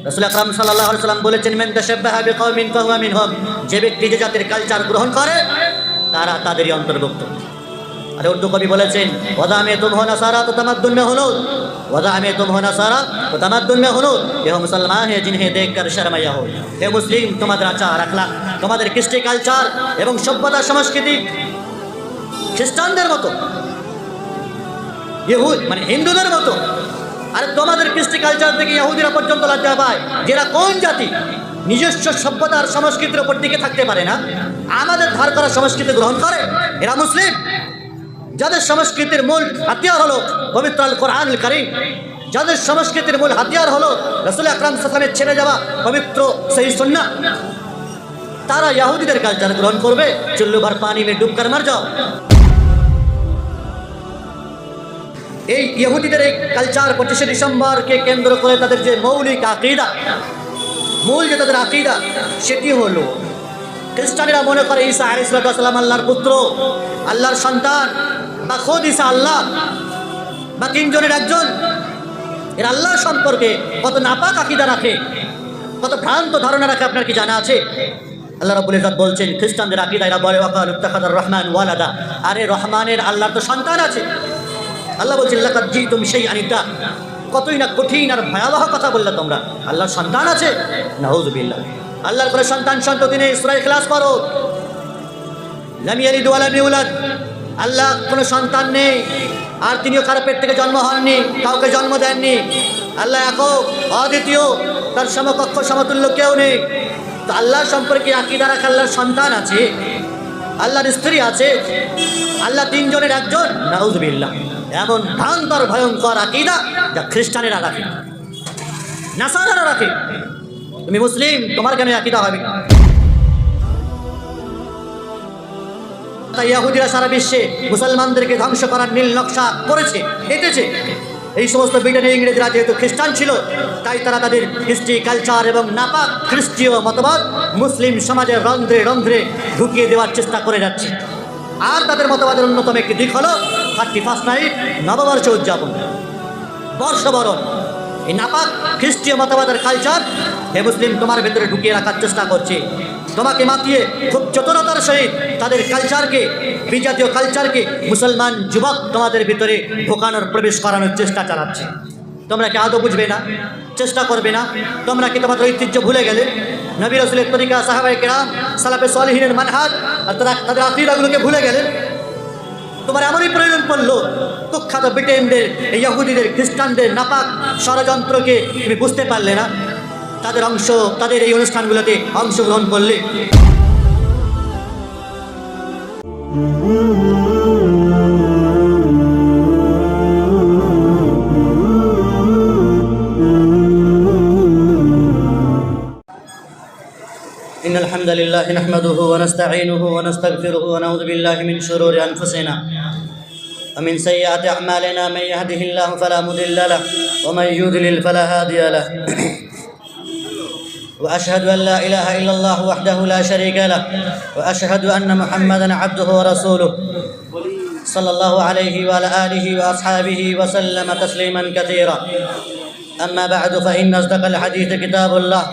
রাসূল আকরাম সাল্লাল্লাহু আলাইহি ওয়াসাল্লাম বলেছেন, মান তাশাব্বাহা বিকওমিন ফাহুয়া মিনহুম, যে ব্যক্তি যে জাতির কালচার গ্রহণ করে তারা তাদেরই অন্তর্ভুক্ত। আর উর্দু কবি বলেছেন, ওয়াদা মে তুম হো নাসারা তো তামাদ্দুন মে হুনুদ, ওয়াদা মে তুম হো নাসারা তো তামাদ্দুন মে হুনুদ, এ মুসলমান হে জিনহে দেখকর শর্মায়া হো। হে মুসলিম, তোমাদের আচার আখলাক, তোমাদের কৃষ্টি কালচার এবং সভ্যতা সংস্কৃতি খ্রিস্টানদের মতো, ইহুদ মানে হিন্দুদের মতো। আর তোমাদের কৃষ্টি কালচার থেকে ইহুদিরা পর্যন্ত লজ্জা পায়, যেটা কোন জাতি নিজস্ব সভ্যতার সংস্কৃতির উপর টিকে থাকতে পারে না, আমাদের ধার করা সংস্কৃতি গ্রহণ করে। এরা মুসলিম, যাদের সংস্কৃতির মূল হাতিয়ার হলো পবিত্র আল কোরআনুল কারীম, যাদের সংস্কৃতির মূল হাতিয়ার হলো রাসূল আকরাম সাল্লাল্লাহু আলাইহি ওয়াসাল্লামের ছেড়ে যাওয়া পবিত্র সহিহ সুন্নাহ, তারা ইহুদিদের কালচার গ্রহণ করবে। চুল্লু ভর পানি মে ডুব কর মর যাও। এই ইহুদিদের এই কালচার 25শে ডিসেম্বরকে কেন্দ্র করে তাদের যে মৌলিক আকীদা, মূল যে তাদের আকীদা, সেটি হলো খ্রিস্টানেরা মনে করে ঈসা আলাইহিস সালাম আল্লাহর পুত্র, আল্লাহর সন্তান, বা খোদ ঈসা আল্লাহ বা তিনজনের একজন। এর আল্লাহ সম্পর্কে কত নাপাক আকীদা রাখে, কত ভ্রান্ত ধারণা রাখে, আপনার কি জানা আছে? আল্লাহ রাব্বুল ইজ্জত বলছেন, খ্রিস্টানদের আকীদা এরা বলে ওয়াকালু ইত্তাখাযার রহমান ওয়ালাদা, আরে রহমানের আল্লাহর তো সন্তান আছে। আল্লাহ বলছেন, লাকাদ জিতুম শাইআন ইদ্দা, কতই না কঠিন আর ভয়াবহ কথা বললে তোমরা, আল্লাহর সন্তান আছে। নাউযুবিল্লাহ, আল্লাহর কোনো সন্তান সন্ততি নেই। সূরা ইখলাস পড়ো, লাম ইয়ালিদ ওয়া লাম ইউলাদ, আল্লাহ কোনো সন্তান নেই, আর তিনিও কারো পেট থেকে জন্ম হননি, কাউকে জন্ম দেননি। আল্লাহ একক, অদ্বিতীয়, তার সমকক্ষ সমতুল্য কেউ নেই। তো আল্লাহ সম্পর্কে আকীদা রাখা আল্লাহর সন্তান আছে, আল্লাহর স্ত্রী আছে, আল্লাহ তিনজনের একজন, নাউযুবিল্লাহ। এমন ভয়ঙ্কর ভয়ঙ্কর আকীদা যা খ্রিস্টানেরা রাখে, নাসারারা রাখে। তুমি মুসলিম, তোমার কেন আকীদা হবে? তাই ইহুদিরা সারা বিশ্বে মুসলমানদেরকে ধ্বংস করার নীল নকশা করেছে, এঁটেছে। এই সমস্ত ব্রিটেনের ইংরেজরা যেহেতু খ্রিস্টান ছিল, তাই তারা তাদের কৃষ্টি কালচার এবং নাপাক খ্রিস্টীয় মতবাদ মুসলিম সমাজের রন্ধ্রে রন্ধ্রে ঢুকিয়ে দেওয়ার চেষ্টা করে যাচ্ছে। আর তাদের মতবাদের অন্যতম একটি দিক হলো 31st নাইট, নববর্ষ উদযাপন, বর্ষবরণ। এই নাপাক খ্রিস্টীয় মতবাদের কালচার হে মুসলিম তোমার ভেতরে ঢুকিয়ে রাখার চেষ্টা করছে। তোমাকে মাতিয়ে খুব চতুরতার সহিত তাদের কালচারকে, বিজাতীয় কালচারকে মুসলমান যুবক তোমাদের ভিতরে ঢোকানোর, প্রবেশ করানোর চেষ্টা চালাচ্ছে। তোমরা কি আদৌ বুঝবে না, চেষ্টা করবে না? তোমরা কি তোমাদের ঐতিহ্য ভুলে গেলে? নবী রাসূলের তরিকা, সাহাবায়ে কেরাম, সালাফে সালেহিনের মানহাজ আর তাদের আকীদাগুলোকে ভুলে গেলেন? তোমার এমনই প্রয়োজন পড়লো কুখ্যাত ব্রিটেনদের, এই ইহুদিদের, খ্রিস্টানদের নাপাক ষড়যন্ত্রকে তুমি বুঝতে পারলে না? তাদের অংশ, তাদের এই অনুষ্ঠানগুলোতে অংশগ্রহণ করলে। إن الحمد لله نحمده ونستعينه ونستغفره ونعوذ بالله من شرور أنفسنا ومن سيئات أعمالنا، من يهده الله فلا مضل له ومن يضلل فلا هادي له. وأشهد أن لا إله إلا الله وحده لا شريك له، وأشهد أن محمدا عبده ورسوله صلى الله عليه وعلى آله وأصحابه وسلم تسليما كثيرا. أما بعد، فإن أصدق الحديث كتاب الله،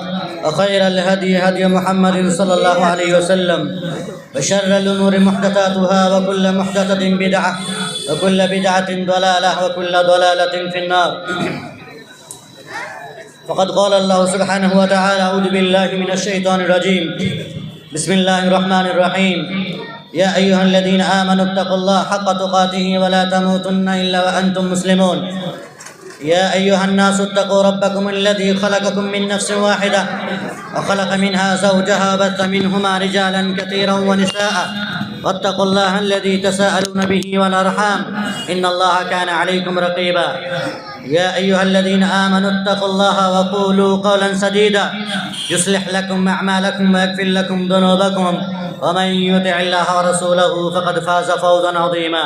وخير الهدي هدي محمد صلى الله عليه وسلم، وشر الأمور محدثاتها، وكل محدثة بدعة، وكل بدعة ضلالة، وكل ضلالة في النار. فقد قال الله سبحانه وتعالى: أعوذ بالله من الشيطان الرجيم، بسم الله الرحمن الرحيم. يا أيها الذين آمنوا اتقوا الله حق تقاته ولا تموتن إلا وأنتم مسلمون. يا أيها الناس اتقوا ربكم الذي خلقكم من نفس واحدة وخلق منها زوجها وبث منهما رجالا كثيرا ونساء، واتقوا الله الذي تساءلون به والأرحام، إن الله كان عليكم رقيبا. يا أيها الذين آمنوا اتقوا الله وقولوا قولا سديدا يصلح لكم أعمالكم ويغفر لكم ذنوبكم، ومن يطع الله ورسوله فقد فاز فوزا عظيما.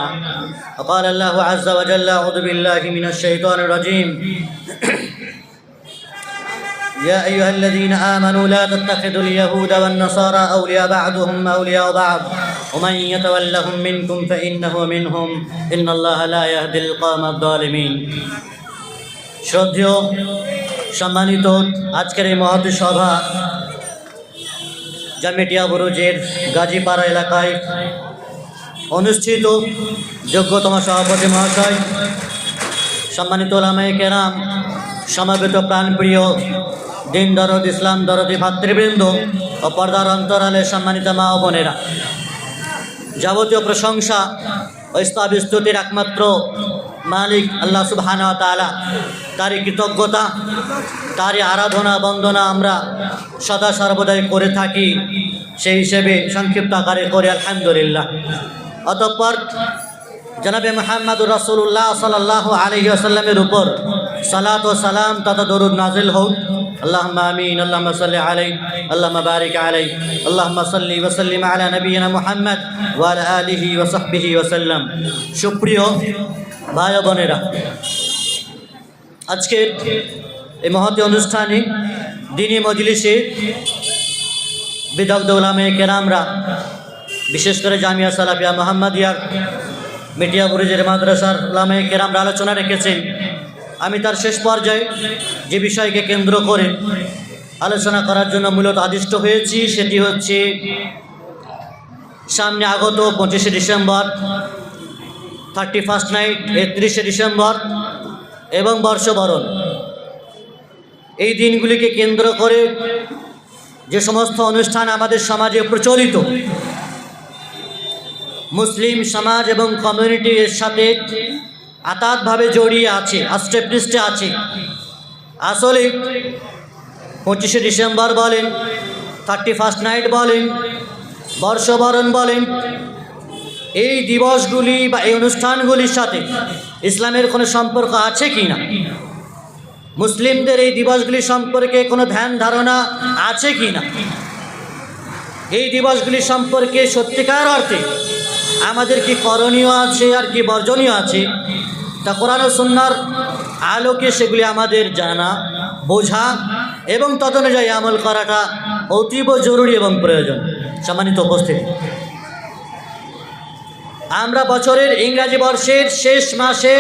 وقال الله عز وجل: أعوذ بالله من الشيطان الرجيم. يا أيها الذين آمنوا لا تتخذوا اليهود والنصارى أولياء بعضهم أولياء بعض ومن يتولهم منكم فإنه منهم إن الله لا يهدي القوم الظالمين. শ্রদ্ধেয় সম্মানিত আজকের এই মহৎ সভা জামিয়া বুরুজের গাজীপাড়া এলাকায় অনুষ্ঠিত, যোগ্যতম সভাপতি মহাশয়, সম্মানিত ওলামায়ে কেরাম, সমবেত প্রাণপ্রিয় দিন দরদ ইসলাম দরদি ভাতৃবৃন্দ ও পর্দার অন্তরালে সম্মানিত মা ও বোনেরা, যাবতীয় প্রশংসা ও স্তুতির একমাত্র মালিক আল্লাহ সুবহানাহু ওয়া তাআলা, তারই কৃতজ্ঞতা, তারই আরাধনা বন্দনা আমরা সদা সর্বদাই করে থাকি। সেই হিসেবে সংক্ষিপ্ত আকারে করি আলহামদুলিল্লাহ। অতঃপর জনাবে মুহাম্মদুর রাসূলুল্লাহ সাল্লাল্লাহু আলাইহি ওয়াসাল্লামের উপর সালাত ও সালাম তথা দরুদ নাজিল হোক। আল্লাহুম্মা আমিন। আল্লাহুম্মা সাল্লি আলাইহি, আল্লাহুম্মা বারিক আলাইহি, আল্লাহুম্মা সাল্লি ওয়া সাল্লিম আলা নবিয়িনা মুহাম্মদ ওয়া আলা আলিহি ওয়া সাহবিহি ওয়া সাল্লাম। সুপ্রিয় ভাই ও বোনেরা, আজকে এই মহৎ অনুষ্ঠানে দ্বীনি মজলিসে বিদগ্ধ উলামায়ে কেরামরা, বিশেষ করে জামিয়া সালাফিয়া মুহাম্মাদিয়ার মিডিয়া বুরুজের মাদ্রাসার উলামায়ে কেরামরা আলোচনা রেখেছেন। আমি তার শেষ পর্যায়ে যে বিষয়কে কেন্দ্র করে আলোচনা করার জন্য মূলত আদিষ্ট হয়েছি, সেটি হচ্ছে সামনে আগত 25শে ডিসেম্বর, 31st নাইট, 31শে ডিসেম্বর এবং বর্ষবরণ, এই দিনগুলিকে কেন্দ্র করে যে সমস্ত অনুষ্ঠান আমাদের সমাজে প্রচলিত, মুসলিম সমাজ এবং কমিউনিটি এর সাথে আতাতভাবে জড়িয়ে আছে, আষ্টে পৃষ্ঠে আছে। আসলে 25শে ডিসেম্বর বলেন, 31st নাইট বলেন, বর্ষবরণ বলেন, এই দিবসগুলি বা এই অনুষ্ঠানগুলির সাথে ইসলামের কোনো সম্পর্ক আছে কি না? মুসলিমদের এই দিবসগুলি সম্পর্কে কোনো ধ্যান ধারণা আছে কি না? এই দিবসগুলি সম্পর্কে সত্যিকার অর্থে আমাদের কি করণীয় আছে আর কি বর্জনীয় আছে, তা কোরআন ও সুন্নাহর আলোকে সেগুলি আমাদের জানা, বোঝা এবং তদনুযায়ী আমল করাটা অতীব জরুরি এবং প্রয়োজন। সম্মানিত উপস্থিতি, আমরা বছরের ইংরাজি বর্ষের শেষ মাসে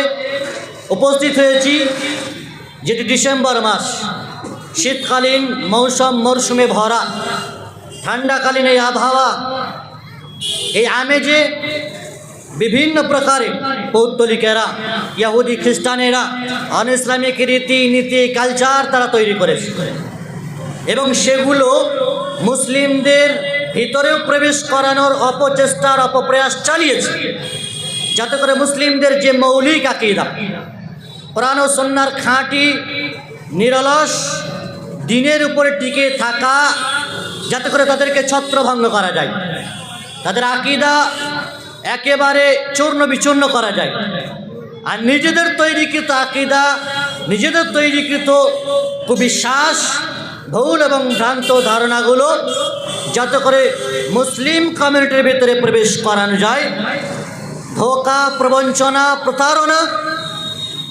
উপস্থিত হয়েছি, যেটি ডিসেম্বর মাস। শীতকালীন মরশুমে ভরা, ঠান্ডাকালীন এই আবহাওয়া, এই আমেজে বিভিন্ন প্রকারে পৌত্তলিকেরা, ইহুদি খ্রিস্টানেরা অন ইসলামিক রীতিনীতি কালচার তারা তৈরি করেছে এবং সেগুলো মুসলিমদের ভিতরেও প্রবেশ করানোর অপচেষ্টার অপপ্রয়াস চালিয়েছে, যাতে করে মুসলিমদের যে মৌলিক আকীদা, কোরআন ও সুন্নাহর খাঁটি নিরলস দিনের উপরে টিকে থাকা, যাতে করে তাদেরকে ছত্রভঙ্গ করা যায়, তাদের আকীদা একেবারে চূর্ণ বিচূর্ণ করা যায়, আর নিজেদের তৈরিকৃত আকীদা, নিজেদের তৈরিকৃত কুবিশ্বাস, ভুল এবং ভ্রান্ত ধারণাগুলো যাতে করে মুসলিম কমিউনিটির ভিতরে প্রবেশ করানো যায়, ধোঁকা, প্রবঞ্চনা, প্রতারণা,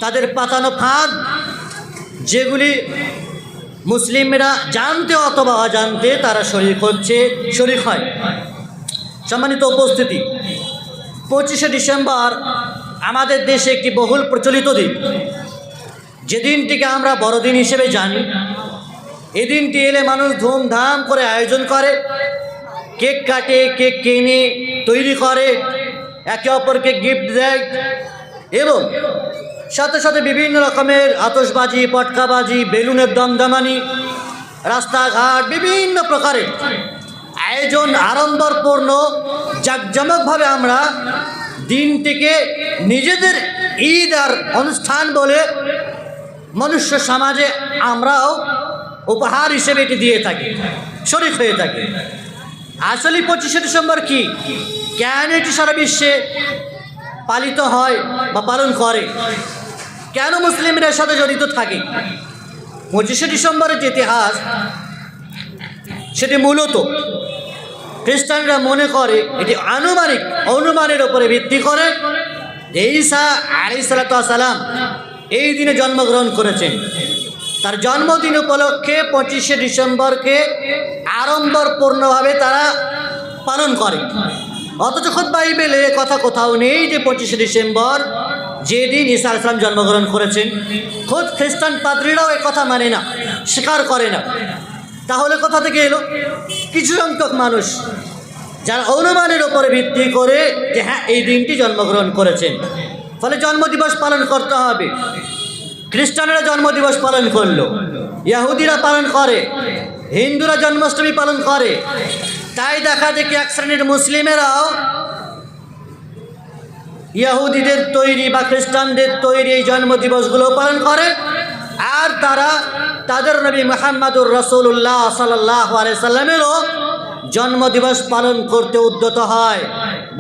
তাদের পাতানো ফাঁদ, যেগুলি মুসলিমরা জানতে অথবা অজান্তে তারা শরীক হয়। সম্মানিত উপস্থিতি, 25শে ডিসেম্বর আমাদের দেশে একটি বহুল প্রচলিত দিন, যে দিনটিকে আমরা বড়দিন হিসেবে জানি। এই দিনটি এলে মানুষ ধুমধাম করে আয়োজন করে, কেক কাটে, কেক কিনে তৈরি করে, একে অপরকে গিফট দেয় এবং সাথে সাথে বিভিন্ন রকমের আতশবাজি, পটকাবাজি, বেলুনের দমদমানি, রাস্তাঘাট বিভিন্ন প্রকারের আয়োজন আড়ম্বরপূর্ণ জাঁকজমকভাবে আমরা দিনটিকে নিজেদের ঈদ আর অনুষ্ঠান বলে মনুষ্য সমাজে আমরাও উপহার হিসেবে এটি দিয়ে থাকি, শরীক হয়ে থাকি। আসলে 25শে ডিসেম্বর কি, কেন এটি সারা বিশ্বে পালিত হয় বা পালন করে, কেন মুসলিমরা এর সাথে জড়িত থাকে? 25শে ডিসেম্বরের যে ইতিহাস, সেটি মূলত খ্রিস্টানরা মনে করে এটি অনুমানের উপরে ভিত্তি করে ঈসা আলাইহিস সালাম এই দিনে জন্মগ্রহণ করেছেন। তার জন্মদিন উপলক্ষে 25শে ডিসেম্বরকে আড়ম্বরপূর্ণভাবে তারা পালন করে। অথচ খোদ বাইবেলে কথা কোথাও নেই যে 25শে ডিসেম্বর যেদিন ঈসা আলাইহিস সালাম জন্মগ্রহণ করেছেন, খোদ খ্রিস্টান পাদ্রীরাও এ কথা মানে না, স্বীকার করে না। তাহলে কোথা থেকে এলো? কিছু সংখ্যক মানুষ যারা অনুমানের উপরে ভিত্তি করে যে হ্যাঁ এই দিনটি জন্মগ্রহণ করেছেন, ফলে জন্মদিবস পালন করতে হবে। খ্রিস্টানেরা জন্মদিবস পালন করলো, ইহুদিরা পালন করে, হিন্দুরা জন্মাষ্টমী পালন করে। তাই দেখা যায় কি এক শ্রেণীর মুসলিমেরাও ইহুদিদের তৈরি বা খ্রিস্টানদের তৈরি এই জন্মদিবসগুলো পালন করে, আর তারা তাদের নবী মুহাম্মদুর রাসূলুল্লাহ সাল্লাল্লাহু আলাইহি সাল্লামেরও জন্মদিবস পালন করতে উদ্যত হয়।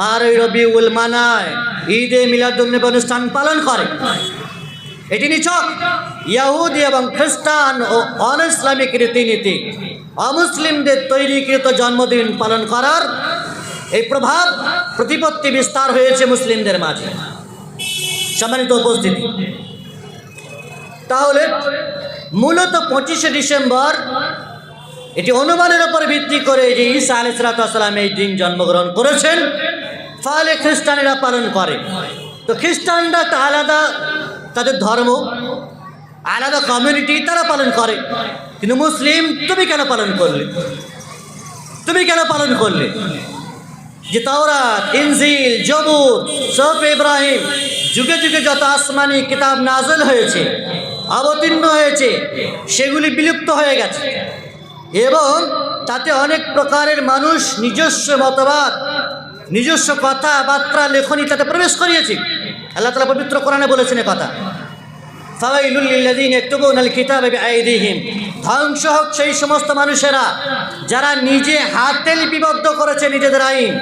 12ই রবিউল মানায়, ঈদে মিলাদুন্নবী অনুষ্ঠান পালন করে। এটি নিছক ইহুদি এবং খ্রিস্টান ও অন ইসলামিক রীতিনীতি, অমুসলিমদের তৈরিকৃত জন্মদিন পালন করার এই প্রভাব প্রতিপত্তি বিস্তার হয়েছে মুসলিমদের মাঝে। সম্মানিত উপস্থিতি, তাহলে মূলত 25শে ডিসেম্বর এটি অনুমানের উপর ভিত্তি করে যে ঈসা আলাইহিস সালাম এই দিন জন্মগ্রহণ করেছেন, ফলে খ্রিস্টানেরা পালন করে। তো খ্রিস্টানরা একটা আলাদা তাদের ধর্ম, আলাদা কমিউনিটি, তারা পালন করে। কিন্তু মুসলিম তুমি কেন পালন করলে? তুমি কেন পালন করলে? যে তাওরাত, ইনজিল, জবুর, সুহফ ইব্রাহিম, যুগে যুগে যত আসমানি কিতাব নাযিল হয়েছে, অবতীর্ণ হয়েছে, সেগুলি বিলুপ্ত হয়ে গেছে এবং তাতে অনেক প্রকারের মানুষ নিজস্ব মতবাদ, নিজস্ব কথাবার্তা, লেখনী তাতে প্রবেশ করিয়েছে। আল্লাহ তাআলা পবিত্র কোরআনে বলেছেন কথা, ফাওয়াইলুল লিল্লাযীনা ইয়াকতুবুনাল কিতাবা বিআইদিহিম, ধ্বংস হোক সেই সমস্ত মানুষেরা যারা নিজে হাতে লিপিবদ্ধ করেছে নিজেদের আইন।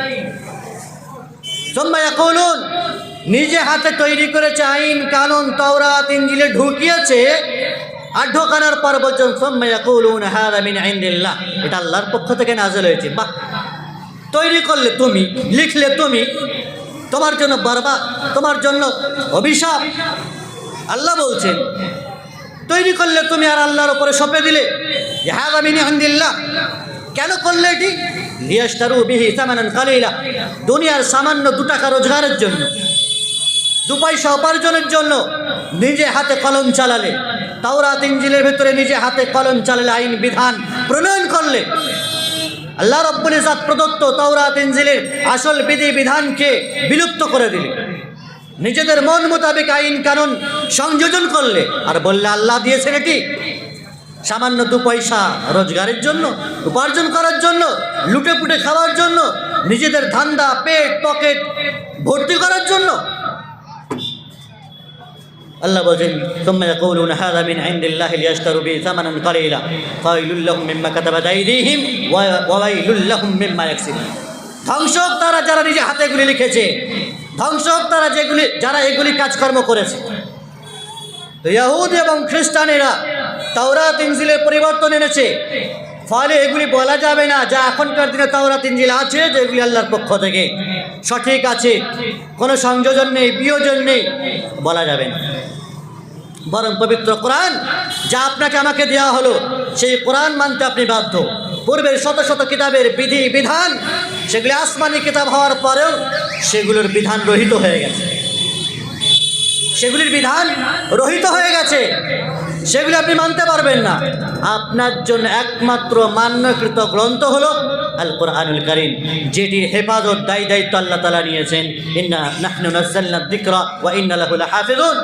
সুম্মা ইয়াকুলুন, নিজে হাতে তৈরি করেছে আইন কানুন, তাওরাত ইনজিলে ঢুকিয়েছে, আর ঢোকানোর পর বলছেন সুম্মা ইয়াকুলুনা হাযা মিন ইনদিল্লাহ, এটা আল্লাহর পক্ষ থেকে নাযিল হয়েছে। বাহ, তৈরি করলে তুমি, লিখলে তুমি, তোমার জন্য বরবাদ, তোমার জন্য অভিশাপ। আল্লাহ বলছেন তৈরি করলে তুমি, আর আল্লাহর উপরে সঁপে দিলে যে হাযা মিন ইনদিল্লাহ। কেন করলে এটি? লিয়াশতারু বিহি সামানান কালিলা, দুনিয়ার সামান্য 2 টাকা রোজগারের জন্য, 2 পয়সা উপার্জনের জন্য নিজে হাতে কলম চালালে, তাওরাত ইনজিলের ভিতরে নিজে হাতে কলম চালালে, আইন বিধান প্রণয়ন করলে, আল্লাহ রাব্বুল ইজ্জত প্রদত্ত তাওরাত ইনজিলের আসল বিধি বিধানকে বিলুপ্ত করে দিলে, নিজেদের মন মোতাবেক আইন কানুন সংযোজন করলে, আর বললে আল্লাহ দিয়েছেন এটি সামান্য 2 পয়সা রোজগারের জন্য, উপার্জন করার জন্য, লুটে পুটে খাওয়ার জন্য, নিজেদের ধান্দা, পেট পকেট ভর্তি করার জন্য। আল্লাহ বলেন সুম্মা ইয়াকুলুনা হাযা মিন ইনদিল্লাহি লিয়াশতারু বিহি সামানান কালিলা ফাওয়াইলুল লাহুম মিম্মা কাতাবাত আইদিহিম ওয়া ওয়াইলুল লাহুম মিম্মা ইয়াকসিবুন। ধ্বংস হোক তারা যারা নিজে হাতে এগুলি লিখেছে, ধ্বংস হোক তারা যারা এগুলি কাজকর্ম করেছে। তো ইহুদি এবং খ্রিস্টানেরা তাওরাত ইনজিলের পরিবর্তন এনেছে, ফলে এগুলি বলা যাবে না যা এখনকার দিনে তাওরাত ইনজিল আছে যে এগুলি আল্লাহর পক্ষ থেকে সঠিক আছে, কোনো সংযোজন নেই, বিয়োজন নেই, বলা যাবে না। বরং পবিত্র কোরআন যা আপনাকে আমাকে দেওয়া হলো, সেই কোরআন মানতে আপনি বাধ্য। পূর্বের শত শত কিতাবের বিধি বিধান, সেগুলি আসমানি কিতাব হওয়ার পরেও সেগুলোর বিধান রহিত হয়ে গেছে, সেগুলির বিধান রহিত হয়ে গেছে, সেগুলি আপনি মানতে পারবেন না। আপনার জন্য একমাত্র মান্যকৃত গ্রন্থ হলো আল কোরআনুল কারীম, যেটির হেফাজত দায়িত্ব আল্লাহ তাআলা নিয়েছেন। ইন্না নাহনু নাযালনা যিকরা ওয়া ইন্না লাহু লাহাফিজুন।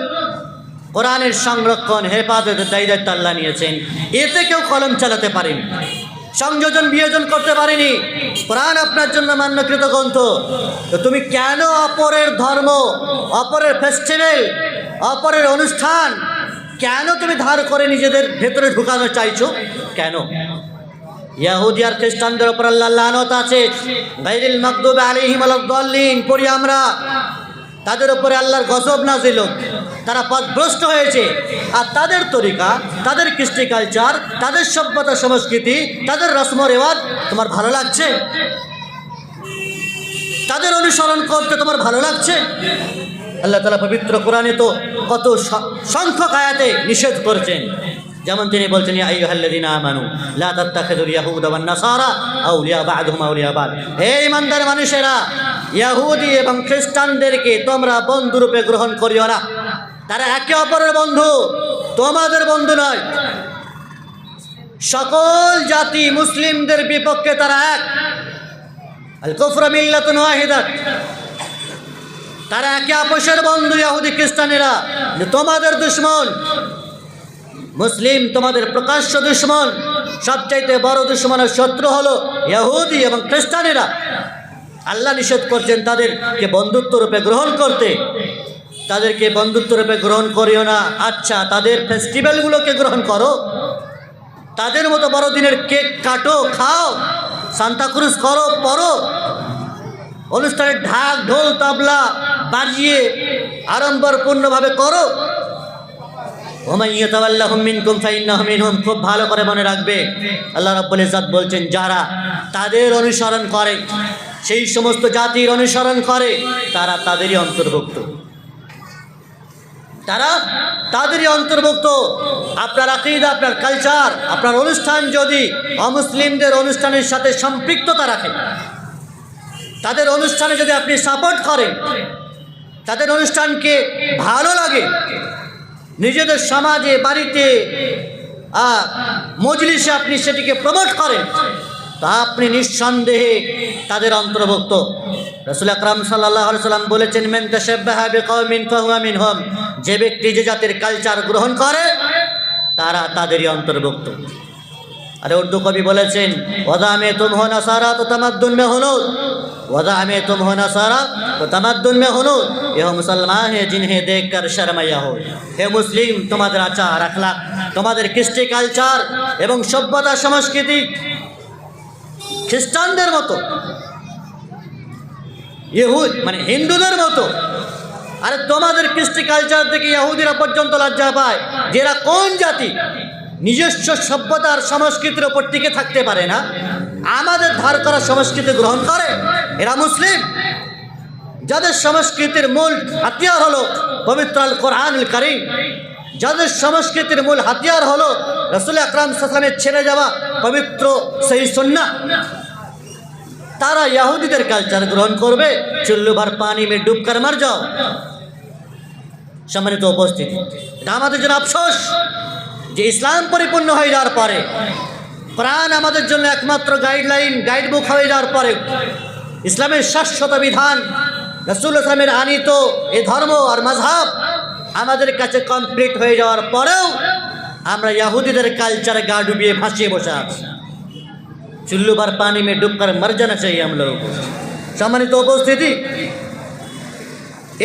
কোরআনের সংরক্ষণ, হেফাজতের দায়িত্ব আল্লাহ নিয়েছেন। এতে কেউ কলম চালাতে পারেনি, সংযোজন বিয়োজন করতে পারেনি। কোরআন আপনার জন্য মান্যকৃত গ্রন্থ। তো তুমি কেন অপরের ধর্ম, অপরের ফেস্টিভ্যাল, অপরের অনুষ্ঠান কেন তুমি ধার করে নিজেদের ভেতরে ঢুকানো চাইছো? কেন? ইহুদি আর খ্রিস্টানদের উপর আল্লাহর লানত আছে, গায়রিল মাগদুবি আলাইহিম ওয়ালাদ-দাল্লিন পড়ি আমরা, তাদের উপরে আল্লাহর গজব নাযিল হোক, তারা পথভ্রষ্ট হয়েছে। আর তাদের তরিকা, তাদের কৃষ্টি কালচার, তাদের সভ্যতা সংস্কৃতি, তাদের রসম রেওয়াজ তোমার ভালো লাগছে? তাদের অনুসরণ করতে তোমার ভালো লাগছে? আল্লাহ তাআলা পবিত্র কোরআনে তো কত সংখ্যক আয়াতে নিষেধ করেছেন। যেমন তিনি বলছেন ইয়া আইয়ুহাল্লাযীনা আমানু লা তাত্তাখিযুল ইয়াহুদা ওয়ান নাসারা আউলিয়া বা'দুহুম আউলিয়া বা'দ। হে ঈমানদার মানুষেরা, ইহুদি এবং খ্রিস্টানদেরকে তোমরা বন্ধুরূপে গ্রহণ করিও না। তারা একে অপরের বন্ধু, তোমাদের বন্ধু নয়। সকল জাতি মুসলিমদের বিপক্ষে তারা এক। আল কুফরু মিল্লাতুন ওয়াহিদাত। তারা একে অপরের বন্ধু, ইহুদি খ্রিস্টানেরা তোমাদের দুশমন। মুসলিম তোমাদের প্রকাশ্য দুশমন। সবচাইতে বড় দুশমন আর শত্রু হলো ইহুদি এবং খ্রিস্টানেরা। আল্লাহ নিষেধ করছেন তাদেরকে বন্ধুত্ব রূপে গ্রহণ করতে। তাদেরকে বন্ধুত্ব রূপে গ্রহণ করিও না। আচ্ছা, তাদের ফেস্টিভ্যালগুলোকে গ্রহণ করো, তাদের মতো বড়দিনের কেক কাটো, খাও, সান্তাক্রুজ করো, পড়ো, অনুষ্ঠানের ঢাক ঢোল তবলা বাজিয়ে আড়ম্বরপূর্ণভাবে করো। ওমান ইয়াতাওয়াল্লাহুম মিনকুম ফাইন্নাহু মিনহুম। খুব ভালো করে মনে রাখবে, আল্লাহ রাব্বুল ইজ্জত বলছেন যারা তাদের অনুসরণ করে, সেই সমস্ত জাতির অনুসরণ করে, তারা তাদেরই অন্তর্ভুক্ত। তারা তাদেরই অন্তর্ভুক্ত। আপনার আকীদা, আপনার কালচার, আপনার অনুষ্ঠান যদি অমুসলিমদের অনুষ্ঠানের সাথে সম্পৃক্ততা রাখে, তাদের অনুষ্ঠানে যদি আপনি সাপোর্ট করেন, তাদের অনুষ্ঠানকে ভালো লাগে, নিজেদের সমাজে, বাড়িতে, মজলিসে আপনি সেটিকে প্রমোট করেন, তা আপনি নিঃসন্দেহে তাদের অন্তর্ভুক্ত। রাসূল আকরাম সাল্লাল্লাহু আলাইহি সাল্লাম বলেছেন, মান তাশাব্বাহা বিকওমিন ফাহুয়া মিনহুম। যে ব্যক্তি যে জাতির কালচার গ্রহণ করে, তারা তাদেরই অন্তর্ভুক্ত। अरे उर्दू कवि बोले वदा में तुम हो नसारा तो तमद्दुन में हुनूद, वदा में तुम हो नसारा तो तमद्दुन में हुनूद। यह मुसलमान है जिन्हें देख कर शर्मया हो। हे मुस्लिम, तुम्हारे आचार अखलाक, तुम्हारे कृष्टि कल्चर एवं सभ्यता संस्कृति ख्रिस्टानদের মতো, ইহুদ মানে হিন্দুদের মতো। আরে তোমাদের কৃষ্টি কালচার থেকে ইহুদিরা পর্যন্ত লজ্জা পায়। যেরা কোন জাতি নিজস্ব সভ্যতার সংস্কৃতির উপর টিকে থাকতে পারে না, আমাদের ধার করা সংস্কৃতি গ্রহণ করে, এরা মুসলিম। যাদের সংস্কৃতির মূল হাতিয়ার হলো পবিত্র আল কোরআনুল কারীম, যাদের সংস্কৃতির মূল হাতিয়ার হলো রাসূল আকরাম সাল্লাল্লাহু আলাইহি ওয়াসাল্লামের ছেড়ে যাওয়া পবিত্র সহিহ সুন্নাহ, তারা ইহুদিদের কালচার গ্রহণ করবে। চুল্লু ভর পানি মে ডুব কর মর যাও। সম্মানিত উপস্থিতি, এটা আমাদের জন্য আফসোস যে ইসলাম পরিপূর্ণ হয়ে যাওয়ার পরে, কোরআন আমাদের জন্য একমাত্র গাইডলাইন, গাইডবুক হয়ে যাওয়ার পরে, ইসলামের শাশ্বত বিধান, রাসূল ইসলামের আনিত এই ধর্ম আর মাযহাব আমাদের কাছে কমপ্লিট হয়ে যাওয়ার পরেও আমরা ইহুদিদের কালচারে গা ডুবিয়ে ভাসিয়ে বসে আছি। चुल्लू भर पानी में डूब कर मर जाना चाहिए हम लोगों को। सम्मानित उपस्थिति,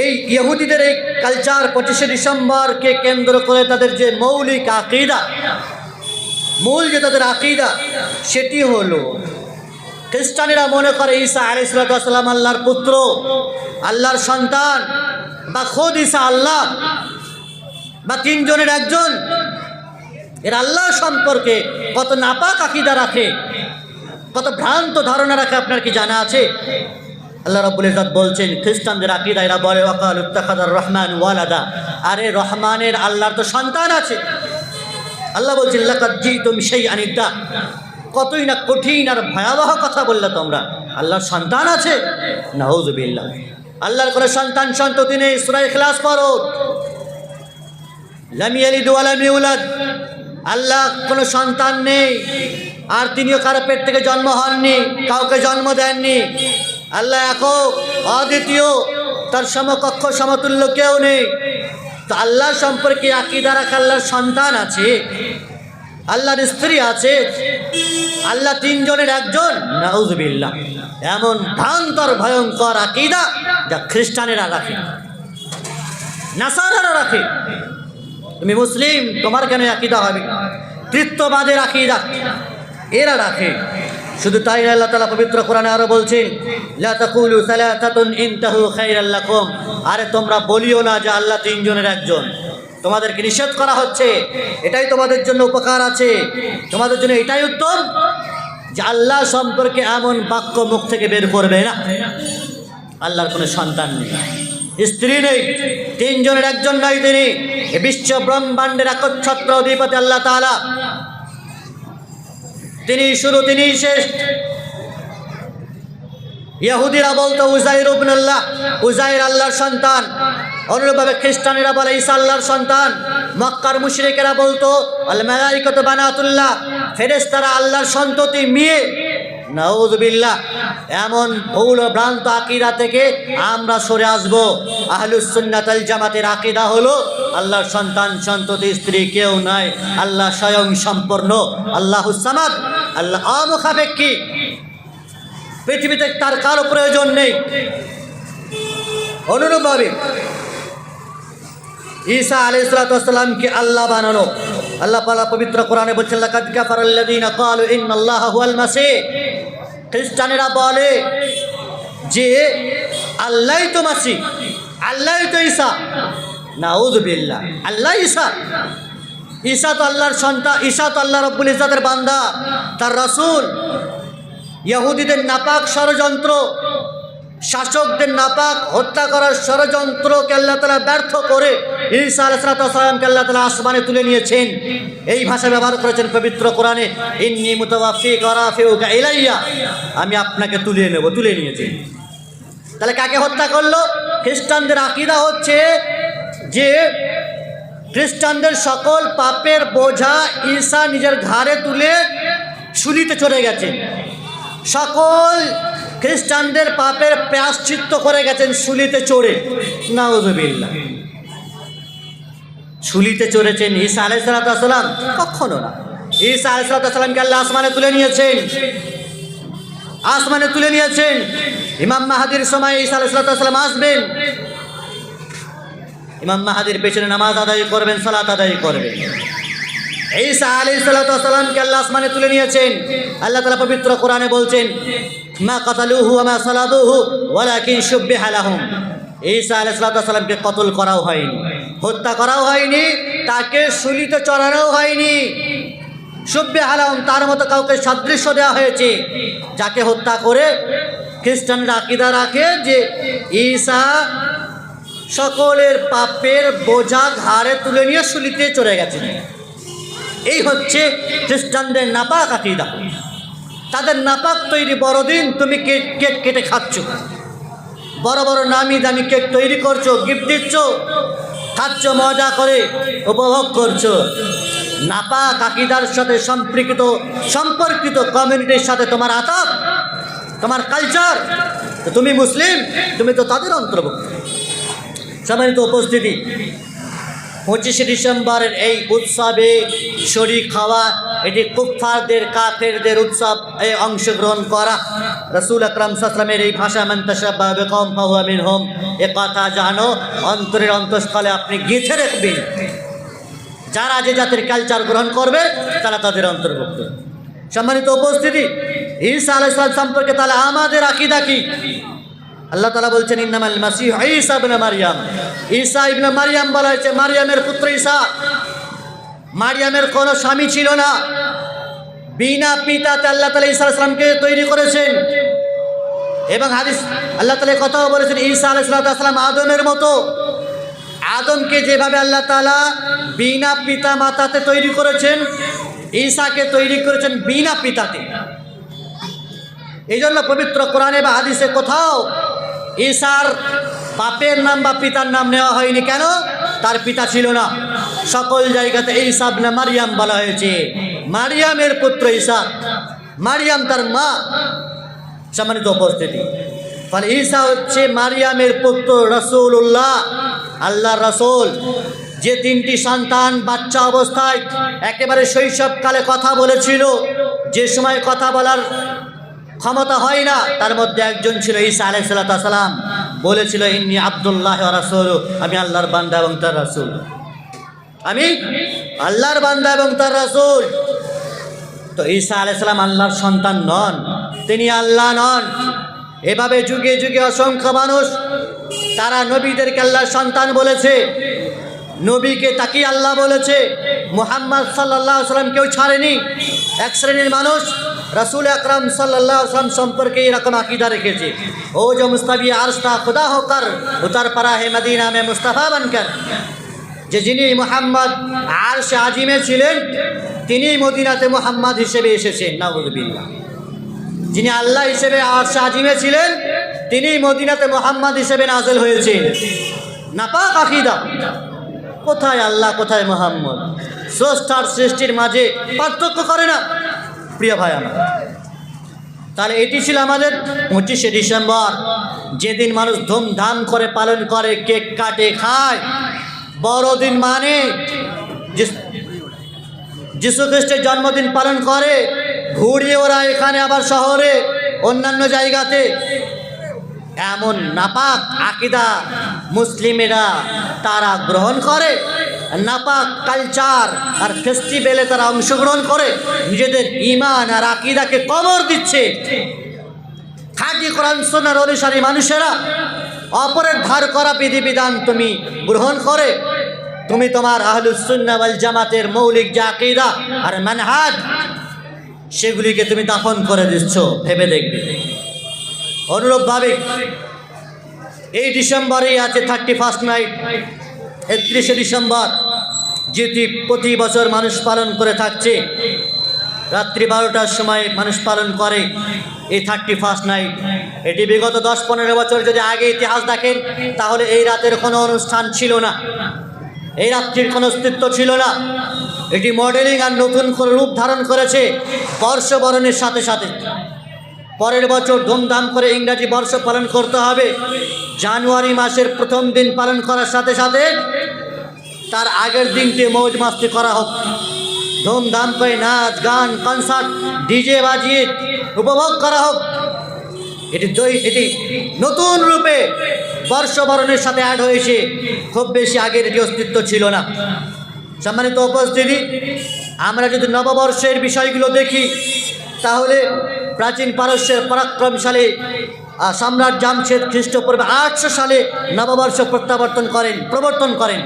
এই ইহুদিদের এই কালচার 25শে ডিসেম্বরকে কেন্দ্র করে তাদের যে মৌলিক আকীদা, মূল যে তাদের আকীদা, সেটি হলো খ্রিস্টানেরা মনে করে ঈসা আলাইহিস সালাম আল্লাহর পুত্র, আল্লাহর সন্তান, বা খোদ ঈসা আল্লাহ, বা তিনজনের একজন। এর আল্লাহ সম্পর্কে কত নাপাক আকীদা রাখে, কত ভ্রান্ত ধারণা রাখে, আপনার কি জানা আছে? আল্লাহ রাব্বুল ইজ্জত বলছেন খ্রিস্টানদের আকীদা, এরা বলে ওয়াকালু ইত্তাখাযার রহমান ওয়ালাদা। আরে রহমানের, আল্লাহর তো সন্তান আছে। আল্লাহ বলছেন লাকাদ জিতুম শাইআন ইদ্দা। কতই না কঠিন আর ভয়াবহ কথা বললে তোমরা, আল্লাহর সন্তান আছে। নাউযুবিল্লাহ, আল্লাহর কোনো সন্তান সন্ততি নেই। সূরা ইখলাস পড়ো, লাম ইয়ালিদ ওয়া লাম ইউলাদ। আল্লাহ কোনো সন্তান নেই, আর তিনিও কারো পেট থেকে জন্ম হননি, কাউকে জন্ম দেননি। আল্লাহ একক, অদ্বিতীয়, তার সমকক্ষ সমতুল্য কেউ নেই। তো আল্লাহ সম্পর্কে আকীদা রাখা, আল্লাহর সন্তান আছে, আল্লাহর স্ত্রী আছে, আল্লাহ তিনজনের একজন, নাউযুবিল্লাহ, এমন ভয়ঙ্কর ভয়ঙ্কর আকীদা যা খ্রিস্টানেরা রাখে, নাসারারা রাখে। তুমি মুসলিম, তোমার কেন আকীদা হবে? তৃত্ববাদের আকীদা এরা রাখে। শুধু তাই না, আল্লাহ তাআলা পবিত্র কোরআনে আরো বলছেন লা তাকুলু সালাসাতুন ইনতাহু খায়রাল লাকুম। আরে তোমরা বলিও না যে আল্লাহ তিনজনের একজন। তোমাদেরকে নিষেধ করা হচ্ছে, এটাই তোমাদের জন্য উপকার আছে, তোমাদের জন্য এটাই উত্তম যে আল্লাহ সম্পর্কে এমন বাক্য মুখ থেকে বের করবে না। আল্লাহর কোনো সন্তান নেই, স্ত্রী নেই, তিনজনের একজন নয় তিনি। এই বিশ্ব ব্রহ্মাণ্ডের একচ্ছত্র অধিপতি আল্লাহ তাআলা, তিনি শুরু, তিনি শেষ। ইহুদিরা বলতো উজাইর ইবনুল্লাহ, উজাইর আল্লাহর সন্তান। অনুরূপভাবে খ্রিস্টানেরা বলে ঈসা আল্লাহর সন্তান। মক্কার মুশরিকেরা বলতো আল মালাইকাতু বানাতুল্লাহ, ফেরেশতারা আল্লাহর সন্ততি, মেয়ে। নাউযুবিল্লাহ। এমন ভুল ও ভ্রান্ত আকীদা থেকে আমরা সরে আসব। আহলুস সুন্নাত ওয়াল জামাতের আকীদা হলো আল্লাহর সন্তান সন্ততি স্ত্রী কেউ নাই, আল্লাহ স্বয়ং সম্পূর্ণ, আল্লাহুস সামাদ, আল্লাহ অমুখাপেক্ষী, পৃথিবীতে তার কারো প্রয়োজন নেই। অনুরূপভাবে ঈসা আলাইহিস সালামকে আল্লাহ বানানো, আল্লাহ পাক পবিত্র কোরআনে বলছেন লাকাদ কাফারাল্লাযীনা ক্বালু ইন্নাল্লাহা হুয়াল মাসীহ। খ্রিস্টানেরা বলে যে আল্লাহই তো মাসীহ, আল্লাহই তো ঈসা। নাউযুবিল্লাহ। আল্লাহ ঈসা, ঈসা তো আল্লাহর সন্তান, ঈসা তো আল্লাহ রাব্বুল ইজ্জতের বান্দা, তার রাসূল। ইহুদিদের নাপাক ষড়যন্ত্র, শাসকদের নাপাক হত্যা করার ষড়যন্ত্রকে আল্লাহ তাআলা ব্যর্থ করে ঈসা আলাইহিস সালামকে আল্লাহ তাআলা আসমানে তুলে নিয়েছেন। এই ভাষা ব্যবহার করেছেন পবিত্র কোরআনে, ইন্নী মুতাওয়াফিকা ওয়া রাফিউকা ইলাইয়া, আমি আপনাকে তুলে নেব, তুলে নিয়েছেন। তাহলে কাকে হত্যা করলো? খ্রিস্টানদের আকীদা হচ্ছে যে খ্রিস্টানদের সকল পাপের বোঝা ঈসা নিজের ঘাড়ে তুলে শুলিতে চলে গেছেন। সকল খ্রিস্টানদের পাপের প্রায়শ্চিত্ত করে গেছেন শুলিতে চড়ে। নাউযুবিল্লাহ। শুলিতে চড়েছেন ঈসা আলাইহিস সালাম? কখনো না। ঈসা আলাইহিস সালামকে আল্লাহ আসমানে তুলে নিয়েছেন, আসমানে তুলে নিয়েছেন। ইমাম মাহাদির সময় ঈসা আলাইহিস সালাম আসবেন, ইমাম মাহাদির পেছনে নামাজ আদায় করবেন, সালাত আদায় করবেন। ঈসা আলাইহিস সালামকে আল্লাহ আসমানে তুলে নিয়েছেন। আল্লাহ তাআলা পবিত্র কোরআনে বলছেন মা কাতালুহু ওয়া মা সালাবুহু ওয়ালাকিন শুববিহা লাহুম। ঈসা আলাইহিস সালামকে কতল করাও হয়নি, হত্যা করাও হয়নি, তাকে শুলিতে চড়ানোও হয়নি। শুববিহা লাহুম, তার মতো কাউকে সাদৃশ্য দেওয়া হয়েছে, যাকে হত্যা করে খ্রিস্টানরা আকীদা রাখে যে ঈসা সকলের পাপের বোঝা ঘাড়ে তুলে নিয়ে শুলিতে চড়ে গেছেন। এই হচ্ছে খ্রিস্টানদের নাপাক আকীদা। তাদের নাপাক তৈরি বড়দিন তুমি কেক কেটে খাচ্ছ, বড় বড় নামি দামি কেক তৈরি করছো, গিফট দিচ্ছ, খাচ্ছ, মজা করে উপভোগ করছো। নাপাক আকীদার সাথে সম্পর্কিত কমিউনিটির সাথে তোমার আতাত, তোমার কালচার, তুমি মুসলিম, তুমি তো তাদের অন্তর্ভুক্ত। সম্মানিত উপস্থিতি, 25শে ডিসেম্বরের এই উৎসবে শরীক হওয়া, এটি কুফফারদের, কাফেরদের উৎসব, এই অংশগ্রহণ করা। রাসূল আকরাম সাল্লাল্লাহু আলাইহি ওয়াসাল্লামের এই ভাষা মান তাশাব্বাহা বিকওম ফাহুয়া মিনহুম, এ কথা জানো, অন্তরের অন্তঃস্থলে আপনি গেঁথে রাখবেন। যারা যে জাতির কালচার গ্রহণ করবে তারা তাদের অন্তর্ভুক্ত। সম্মানিত উপস্থিতি, ঈসা আলাইহিস সালাম সম্পর্কে তাহলে আমাদের আকীদা কি? আল্লাহ তাআলা বলছেন ইন্নামাল মাসীহ ঈসা ইবনে মারইয়াম। ঈসা ইবনে মারইয়াম বলা হয়েছে, মারইয়ামের পুত্র ঈসা। মারইয়ামের কোনো স্বামী ছিল না, বিনা পিতাতে আল্লাহ তাআলা ঈসা আলাইহিস সালামকে তৈরি করেছেন। এবং হাদিস আল্লাহ তাআলা কথাও বলেছেন ঈসা আলাইহিস সালাম আদমের মতো। আদমকে যেভাবে আল্লাহ তাআলা বিনা পিতা মাতাতে তৈরি করেছেন, ঈসাকে তৈরি করেছেন বিনা পিতাতে। এই জন্য পবিত্র কোরআনে বা হাদিসে কোথাও ঈসার বাপের নাম বা পিতার নাম নেওয়া হয়নি। কেন? তার পিতা ছিল না। সকল জায়গাতে ঈসা ইবনে মারইয়াম বলা হয়েছে, মারইয়ামের পুত্র ঈসা, মারইয়াম তার মা। সম্মানিত উপস্থিতি, ফলে ঈসা হচ্ছে মারইয়ামের পুত্র, রাসূলুল্লাহ, আল্লাহর রাসূল। যে তিনটি সন্তান বাচ্চা অবস্থায় একেবারে শৈশবকালে কথা বলেছিল, যে সময় কথা বলার ক্ষমতা হয় না, তার মধ্যে একজন ছিল ঈসা আলাইহিস সালাম। বলেছিল ইন্নী আব্দুল্লাহ ওয়া রাসূলুহু, আমি আল্লাহর বান্দা এবং তার রাসূল, আমি আল্লাহর বান্দা এবং তার রাসূল। তো ঈসা আলাইহিস সালাম আল্লাহর সন্তান নন, তিনি আল্লাহ নন। এভাবে যুগে যুগে অসংখ্য মানুষ তারা নবীদেরকে আল্লাহর সন্তান বলেছে, নবীকে তাকিয়ে আল্লাহ বলেছে। মুহাম্মদ সাল্লাল্লাহু আলাইহি ওয়াসাল্লাম কেউ ছাড়েনি। এক শ্রেণীর মানুষ रसूल अकरम सल्लल्लाहु अलैहि वसल्लम संपर्क रकम अकीदा रेखे ओ जो मुस्तफी अर्श था खुदा होकर उतर पड़ा है मदीना में मुस्तफ़ा बनकर যে যিনি মুহাম্মদ আরশ আজিমে ছিলেন তিনি মদিনাতে মুহাম্মদ হিসেবে এসেছেন। নাউযুবিল্লাহ। যিনি আল্লাহ হিসেবে আরশে আজিমে ছিলেন, তিনি মদিনাতে মুহাম্মদ হিসেবে নাযিল হয়েছেন। নাপাক আকীদা, কোথায় আল্লাহ কোথায় মুহাম্মদ, স্রষ্টার সৃষ্টির মাঝে পার্থক্য করে না। প্রিয় ভাই আমার, তাহলে এটি ছিল আমাদের 25শে ডিসেম্বর, যেদিন মানুষ ধুমধাম করে পালন করে, কেক কাটে, খায়। বড়দিন মানে যিশু খ্রিস্টের জন্মদিন পালন করে, ঘুরিয়ে ওরা এখানে আবার শহরে অন্যান্য জায়গাতে। এমন নাপাক আকীদা মুসলিমেরা তারা গ্রহণ করে, নাপাক কালচার আর ফেস্টিভ্যালে তারা অংশগ্রহণ করে, নিজেদের ঈমান আর আকীদাকে কবর দিচ্ছে। খাঁটি কোরআন সুন্নাহর অনুসারী মানুষেরা অপরের ধার করা বিধিবিধান তুমি গ্রহণ করে তুমি তোমার আহলুস সুন্নাহ ওয়াল জামাতের মৌলিক যে আকীদা আর মানহাজ, সেগুলিকে তুমি দাফন করে দিচ্ছ। ভেবে দেখবে। অনুরূপভাবে এই ডিসেম্বরেই আছে 31st নাইট, 31শে ডিসেম্বর, যেটি প্রতি বছর মানুষ পালন করে থাকছে। রাত্রি 12টার সময় মানুষ পালন করে এই 31st নাইট। এটি বিগত 10-15 বছর যদি আগে ইতিহাস দেখেন, তাহলে এই রাতের কোনো অনুষ্ঠান ছিল না, এই রাত্রির কোনো অস্তিত্ব ছিল না। এটি মডেলিং আর নতুন করে রূপ ধারণ করেছে বর্ষবরণের সাথে সাথে। পরের বছর ধুমধাম করে ইংরাজি বর্ষ পালন করতে হবে। জানুয়ারি মাসের প্রথম দিন পালন করার সাথে সাথে তার আগের দিনটি মৌজ মাস্তি করা হোক, ধুমধাম করে নাচ গান কনসার্ট ডিজে বাজিয়ে উপভোগ করা হোক। এটি নতুন রূপে বর্ষবরণের সাথে অ্যাড হয়েছে, খুব বেশি আগের এটি অস্তিত্ব ছিল না। সম্মানিত উপস্থিতি, আমরা যদি নববর্ষের বিষয়গুলো দেখি, তাহলে প্রাচীন পারস্যের পরাক্রমশালী সম্রাট জামশেদ খ্রিস্টপূর্বে 800 সালে নববর্ষ প্রবর্তন করেন।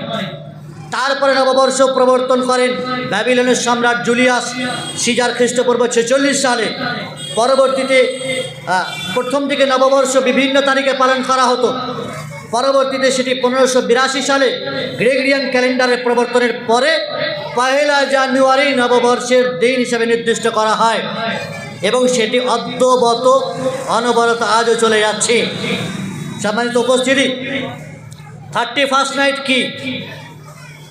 তারপরে নববর্ষ প্রবর্তন করেন ব্যাবিলনের সম্রাট জুলিয়াস সিজার খ্রিস্টপূর্ব 46 সালে। পরবর্তীতে প্রথম দিকে নববর্ষ বিভিন্ন তারিখে পালন করা হতো। পরবর্তীতে সেটি 1582 সালে গ্রেগরিয়ান ক্যালেন্ডারে প্রবর্তনের পরে 1 জানুয়ারি নববর্ষের দিন হিসেবে নির্দিষ্ট করা হয়, এবং সেটি অদ্যবত অনবরত আজও চলে যাচ্ছে। সম্মানিত উপস্থিতি, 31st নাইট কি,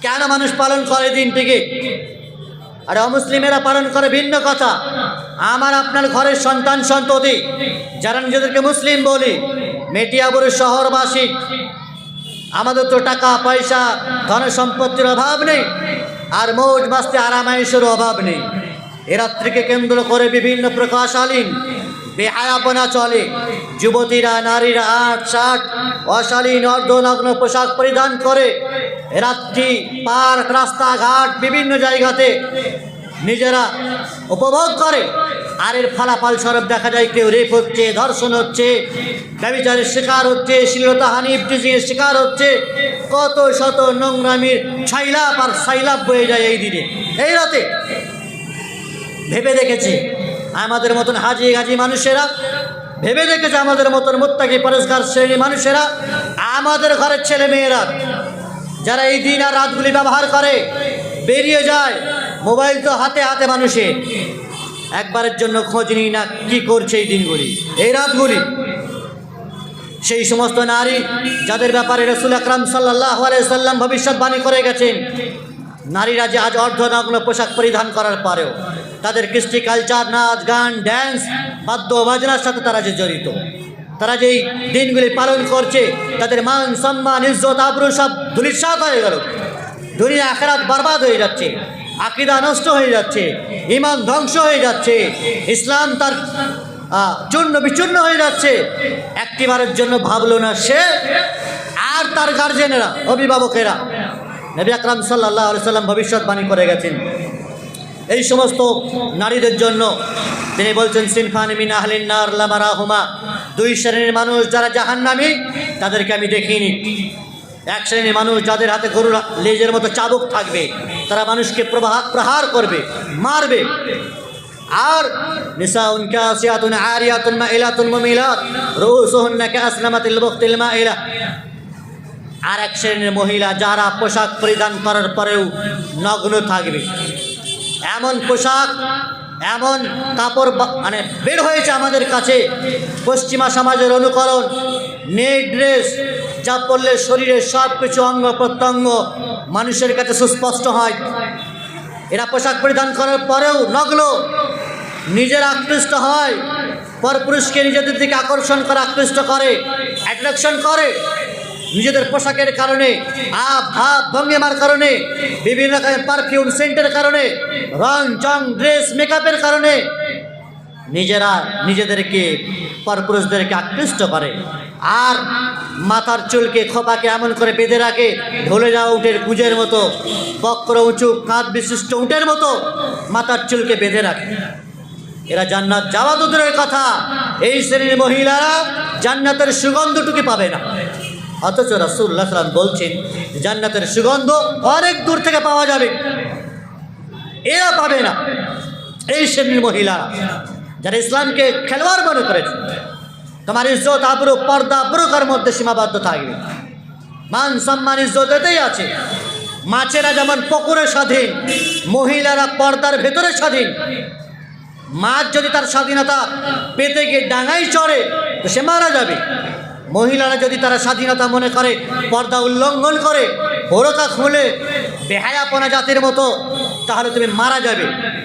কেন মানুষ পালন করে দিনটিকে? আর অমুসলিমেরা পালন করে ভিন্ন কথা। আমার আপনার ঘরের সন্তান সন্ততি যারা নিজেদেরকে মুসলিম বলি, মেটিয়াবুরু শহরবাসী, আমাদের তো টাকা পয়সা ধন সম্পত্তির অভাব নেই, আর মৌজ মাস্তি আরামাইশের অভাব নেই। এ রাত্রিকে কেন্দ্র করে বিভিন্ন প্রকাশালীন বেহায়াপনা চলে। যুবতীরা, নারীরা 8-60 অশালীন অর্ধনগ্ন পোশাক পরিধান করে রাত্রি পার্ক, রাস্তাঘাট, বিভিন্ন জায়গাতে নিজেরা উপভোগ করে। আর এর ফলাফল স্বরূপ দেখা যায় কেউ রেপ হচ্ছে, ধর্ষণ হচ্ছে, ব্যভিচারের শিকার হচ্ছে, শ্লীলতাহানি ইফটিজিংয়ের শিকার হচ্ছে, কত শত নোংরামির ছাইলাপ আর সাইলাপ বয়ে যায় এই দিনে, এই রাতে। ভেবে দেখেছে আমাদের মতন হাজি গাজি মানুষেরা, ভেবে দেখেছে আমাদের মতন মুত্তাকি পরেশগার শ্রেণী মানুষেরা, আমাদের ঘরের ছেলে মেয়েরা যারা এই দিন আর রাতগুলি ব্যবহার করে, বেরিয়ে যায়, মোবাইল তো হাতে হাতে মানুষের, একবারের জন্য খোঁজ নিই না কি করছে এই দিনগুলি, এই রাতগুলি। সেই সমস্ত নারী যাদের ব্যাপারে রাসূল আকরাম সাল্লাল্লাহু আলাইহি সাল্লাম ভবিষ্যৎবাণী করে গেছেন, নারীরা যে আজ অর্ধনগ্ন পোশাক পরিধান করার পরেও তাদের কৃষ্টি কালচার, নাচ গান, ড্যান্স, বাদ্য বাজনার সাথে তারা যে জড়িত, তারা যেই দিনগুলি পালন করছে, তাদের মান সম্মান ইজ্জত আবরু সব ধূলিসাৎ হয়ে গেল। দুনিয়া আখিরাত বরবাদ হয়ে যাচ্ছে, আকীদা নষ্ট হয়ে যাচ্ছে, ঈমান ধ্বংস হয়ে যাচ্ছে, ইসলাম তার চূর্ণ বিচূর্ণ হয়ে যাচ্ছে। একটিবারের জন্য ভাবলো না সে আর তার গার্জেনেরা, অভিভাবকেরা। নবী আকরাম সাল্লাল্লাহু আলাইহি সাল্লাম ভবিষ্যৎবাণী করে গেছেন এই সমস্ত নারীদের জন্য। তিনি বলছেন, সিনফানি মিন আহলিন নার লা মারাহুমা, 2 শ্রেণীর মানুষ যারা জাহান্নামী, তাদেরকে আমি দেখিনি। 1 শ্রেণীর মানুষ যাদের হাতে গরুর লেজের মতো চাবুক থাকবে, তারা মানুষকে প্রহার করবে, মারবে। আর নিসাউন কাসিয়াতুন আরিয়াতুন মাইলাতুন মুমিলাত রুসুহুন্না কাসনামাতিল বুখতিল মাইলা। আর 1 শ্রেণীর মহিলা যারা পোশাক পরিধান করার পরেও নগ্ন থাকবে, এমন পোশাক এমন কাপড় মানে বের হয়েছে আমাদের কাছে পশ্চিমা সমাজের অনুকরণ, নেট ড্রেস, যা পরলে শরীরের সব কিছু অঙ্গ প্রত্যঙ্গ মানুষের কাছে সুস্পষ্ট হয়। এরা পোশাক পরিধান করার পরেও নগ্ন, নিজের আকৃষ্ট হয়, পরপুরুষকে নিজেদের দিকে আকর্ষণ করে, আকৃষ্ট করে, অ্যাট্রাকশন করে নিজেদের পোশাকের কারণে, ভাব ভঙ্গিমার কারণে, বিভিন্ন রকমের পারফিউম সেন্টের কারণে, রং চং ড্রেস মেকআপের কারণে নিজেরা নিজেদেরকে পরপুরুষদেরকে আকৃষ্ট করে। আর মাথার চুলকে খোপাকে এমন করে বেঁধে রাখে ঢলে যাওয়া উটের কুঁজের মতো, বক্র উঁচু কাঁধ বিশিষ্ট উটের মতো মাথার চুলকে বেঁধে রাখে। এরা জান্নাত যাওয়া তো দূরের কথা, এই শ্রেণীর মহিলারা জান্নাতের সুগন্ধটুকু পাবে না। অথচ রাসূলুল্লাহ সাল্লাল্লাহু আলাইহি ওয়াসাল্লাম বলছেন জান্নাতের সুগন্ধ অনেক দূর থেকে পাওয়া যাবে, এরা পাবে না। এই শ্রেণীর মহিলা যারা ইসলামকে খেলোয়াড় মনে করেছে, তোমার ইজ্জত আবরু পর্দা বুরকার মধ্যে সীমাবদ্ধ থাকবে, মান সম্মান ইজ্জত এতেই আছে। মাছেরা যেমন পুকুরে স্বাধীন, মহিলারা পর্দার ভেতরে স্বাধীন। মাছ যদি তার স্বাধীনতা পেতে গিয়ে ডাঙায় চড়ে তো সে মারা যাবে। মহিলারা যদি তারা স্বাধীনতা মনে করে, পর্দা উল্লঙ্ঘন করে, বোরকা খুলে বেহায়াপনা জাতির মতো, তাহলে তুমি মারা যাবে,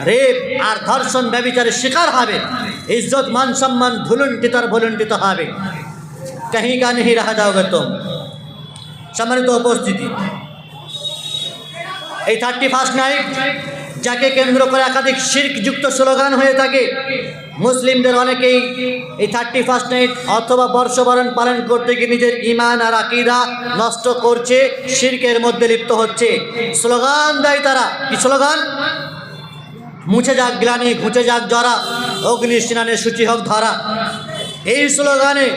রেপ আর ধর্ষণ ব্যভিচারের শিকার হবে, ইজ্জত মান সম্মান ধুলুণ্ঠিত আর ভুলুণ্ঠিত হবে। কहीं का नहीं रह जाओगे तुम। সম্মানিত উপস্থিতি, এই 31 নাইট যাকে কেন্দ্র করে একাধিক শিরকযুক্ত স্লোগান হয়ে থাকে, মুসলিমদের অনেকেই এই 31 নাইট অথবা বর্ষবরণ পালন করতে গিয়ে নিজের ঈমান আর আকীদা নষ্ট করছে, শিরকের মধ্যে লিপ্ত হচ্ছে। স্লোগান দেয় তারা, কি স্লোগান? মুছে যাক গ্লানি, ঘুচে যাক জরা, অগ্নি স্নানে সূচি হোক ধরা। এই স্লোগানে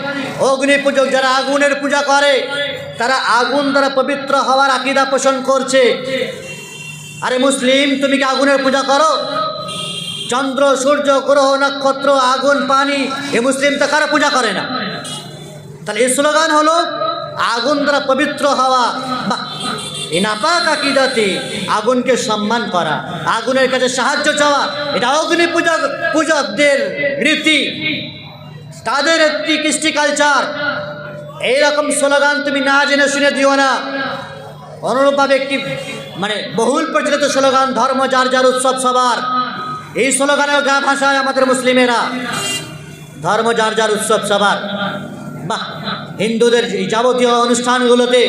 অগ্নি পূজক যারা আগুনের পূজা করে, তারা আগুন দ্বারা পবিত্র হওয়ার আকীদা পোষণ করছে। আরে মুসলিম, তুমি কি আগুনের পূজা করো? চন্দ্র, সূর্য, গ্রহ, নক্ষত্র, আগুন, পানি, এ মুসলিম তো কারো পূজা করে না। তাহলে এই স্লোগান হলো আগুন দ্বারা পবিত্র হওয়া, বা এই নাপাক আকীদাতে আগুনকে সম্মান করা, আগুনের কাছে সাহায্য চাওয়া, এটা অগ্নি পূজকদের রীতি, তাদের একটি কৃষ্টি কালচার। এইরকম স্লোগান তুমি না জেনে শুনে দিও না। অনুরূপভাবে একটি বহুল প্রচলিত স্লোগান, ধর্ম যার যার উৎসব সবার। এই স্লোগানের গা ভাষায় আমাদের মুসলিমেরা, ধর্ম যার যার উৎসব সবার। বাহ, হিন্দুদের এই যাবতীয় অনুষ্ঠানগুলোতে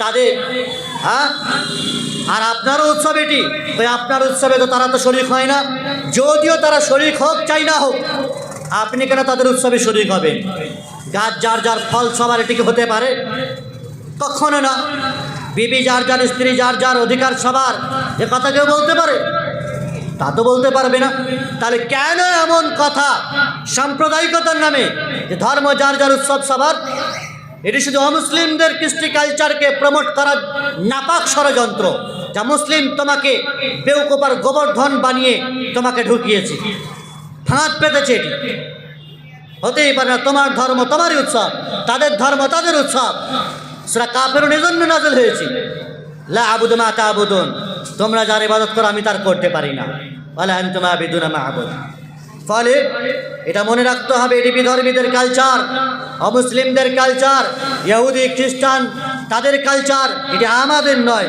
তাদের আর আপনারও উৎসব এটি, ওই আপনার উৎসবে তো তারা তো শরীক হয় না। যদিও তারা শরীক হোক চাই না হোক, আপনি কেন তাদের উৎসবে শরীক হবেন? গাছ যার যার ফল সবার, এটিকে হতে পারে? কখনো না। বিবি যার যার, স্ত্রী যার যার, অধিকার সবার, এ কথা কেউ বলতে পারে? তা তো বলতে পারবে না। তাহলে কেন এমন কথা সাম্প্রদায়িকতার নামে যে ধর্ম যার যার উৎসব সবার? এটি শুধু অমুসলিমদের কৃষ্টি কালচারকে প্রমোট করার নাপাক ষড়যন্ত্র, যা মুসলিম তোমাকে বেউকুপার গোবর্ধন বানিয়ে তোমাকে ঢুকিয়েছে, ফাঁদ পেতেছে। এটি হতেই পারে না। তোমার ধর্ম তোমারই উৎসব, তাদের ধর্ম তাদের উৎসব। সূরা কাফিরুন এজন্য নাযিল হয়েছে, লা আবুদু মা তা'বুদুন, তোমরা যার ইবাদত করো আমি তার করতে পারি না, ওয়ালা আনতুম আবিদুনা মা আবুদ। ফলে এটা মনে রাখতে হবে, এটি বিধর্মীদের কালচার, অমুসলিমদের কালচার, ইহুদি খ্রিস্টান তাদের কালচার, এটি আমাদের নয়।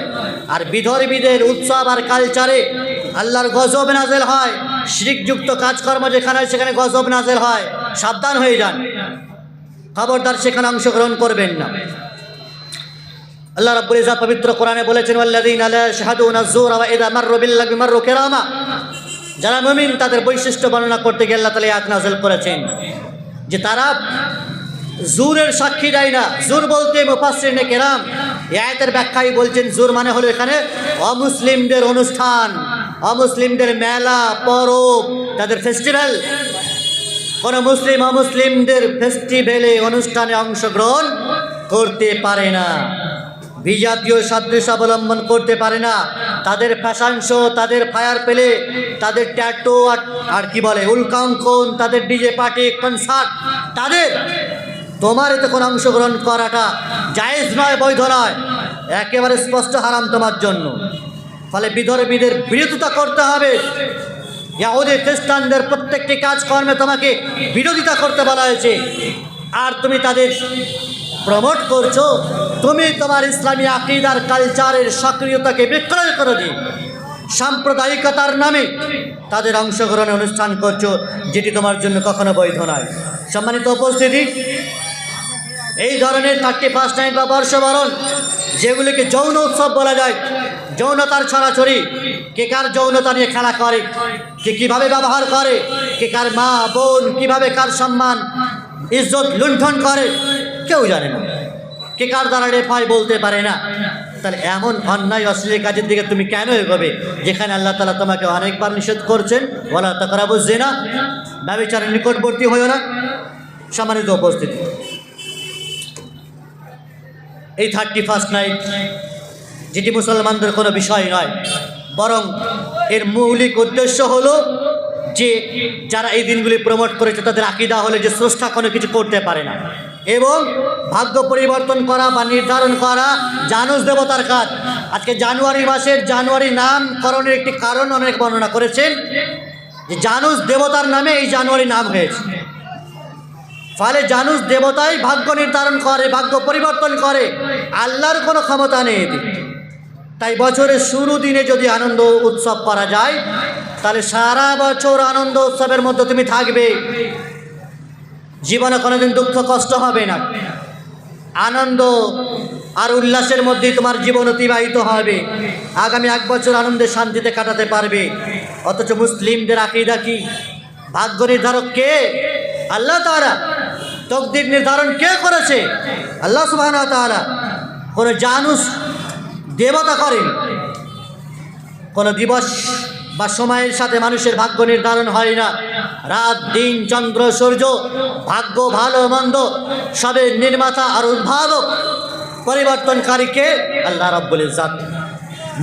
আর বিধর্মীদের উৎসব আর কালচারে আল্লাহর গজব নাযিল হয়। শিরকযুক্ত কাজকর্ম যেখানে হয় সেখানে গজব নাযিল হয়। সাবধান হয়ে যান, খবরদার সেখানে অংশগ্রহণ করবেন না। আল্লাহ রাব্বুল ইজ্জত পবিত্র কোরআনে বলেছেন, ওয়াল্লাযীনা লা ইয়াশহাদুনা আয-যুরা ওয়া ইযা মাররু বিল-লাগবি মাররু কিরামা। যারা মুমিন তাদের বৈশিষ্ট্য বর্ণনা করতে গিয়ে আল্লাহ তাআলা আয়াত নাযিল করেছেন যে তারা জুরের সাক্ষী দেয় না। জুর বলতে মুফাসসিরিনে কেরাম এই আয়াতের ব্যাখ্যায় বলছেন, জুর মানে হলো এখানে অমুসলিমদের অনুষ্ঠান, অমুসলিমদের মেলা পরব, তাদের ফেস্টিভ্যাল। কোনো মুসলিম অমুসলিমদের ফেস্টিভ্যালে অনুষ্ঠানে অংশগ্রহণ করতে পারে না, বিজাতীয় সাদৃশ্য অবলম্বন করতে পারে না। তাদের ফ্যাশন শো, তাদের ফায়ার প্লে, তাদের ট্যাটু আর কি বলে উল্কাঙ্কন, তাদের ডিজে পার্টি, কনসার্ট, তাদের তোমার এতে কোনো অংশগ্রহণ করাটা জায়েজ নয়, বৈধ নয়, একেবারে স্পষ্ট হারাম তোমার জন্য। ফলে বিধর্মীদের বিরোধিতা করতে হবে। ইহুদি খ্রিস্টানদের প্রত্যেকটি কাজকর্মে তোমাকে বিরোধিতা করতে বলা হয়েছে, আর তুমি তাদের প্রমোট করছো। তুমি তোমার ইসলামী আকীদার কালচারের সক্রিয়তাকে বিক্রয় করে দিয়ে সাম্প্রদায়িকতার নামে তাদের অংশগ্রহণে অনুষ্ঠান করছো, যেটি তোমার জন্য কখনো বৈধ নয়। সম্মানিত উপস্থিতি, এই ধরনের 31 নাইট বা বর্ষবরণ, যেগুলিকে যৌন উৎসব বলা যায়, যৌনতার ছড়াছড়ি, কে কার যৌনতা নিয়ে খেলা করে, কে কীভাবে ব্যবহার করে, কে কার মা বোন কীভাবে কার সম্মান ইজ্জত লুণ্ঠন করে, কেউ জানে না, কে কার দ্বারা রেপ হয় বলতে পারে না। তাহলে এমন অন্যায় অশ্লীল কাজের দিকে তুমি কেন এগোবে, যেখানে আল্লাহ তাআলা তোমাকে অনেকবার নিষেধ করছেন, ওয়ালা তাকরাবুজ জিনা, ব্যভিচারের নিকটবর্তী হইও না। সম্মানিত উপস্থিতি, এই 31 নাইট, যেটি মুসলমানদের কোনো বিষয় নয়, বরং এর মৌলিক উদ্দেশ্য হলো যে যারা এই দিনগুলি প্রমোট করেছে তাদের আকীদা হলে যে স্রষ্টা কোনো কিছু করতে পারে না, এবং ভাগ্য পরিবর্তন করা বা নির্ধারণ করা জানুস দেবতার কাজ। আজকে জানুয়ারি মাসের জানুয়ারি নামকরণের একটি কারণ অনেক বর্ণনা করেছেন, যে জানুস দেবতার নামে এই জানুয়ারি নাম হয়েছে। ফলে জানুস দেবতাই ভাগ্য নির্ধারণ করে, ভাগ্য পরিবর্তন করে, আল্লাহর কোনো ক্ষমতা নেই এতে। তাই বছরের শুরু দিনে যদি আনন্দ উৎসব করা যায়, তাহলে সারা বছর আনন্দ উৎসবের মধ্যে তুমি থাকবে, জীবনে কোনোদিন দুঃখ কষ্ট হবে না, আনন্দ আর উল্লাসের মধ্যেই তোমার জীবন অতিবাহিত হবে, আগামী 1 বছর আনন্দে শান্তিতে কাটাতে পারবে। অথচ মুসলিমদের আকীদা কি? ভাগ্য নির্ধারক কে? আল্লাহ তাআলা। তকদির নির্ধারণ কে করেছে? আল্লাহ সুবহানাহু ওয়া তাআলা। কোনো জানুস দেবতা করেন। কোনো দিবস বা সময়ের সাথে মানুষের ভাগ্য নির্ধারণ হয় না। রাত দিন চন্দ্র সূর্য, ভাগ্য ভালো মন্দ সবের নির্মাতা আর উদ্ভাবক পরিবর্তনকারীকে আল্লাহ রাব্বুল ইজ্জত।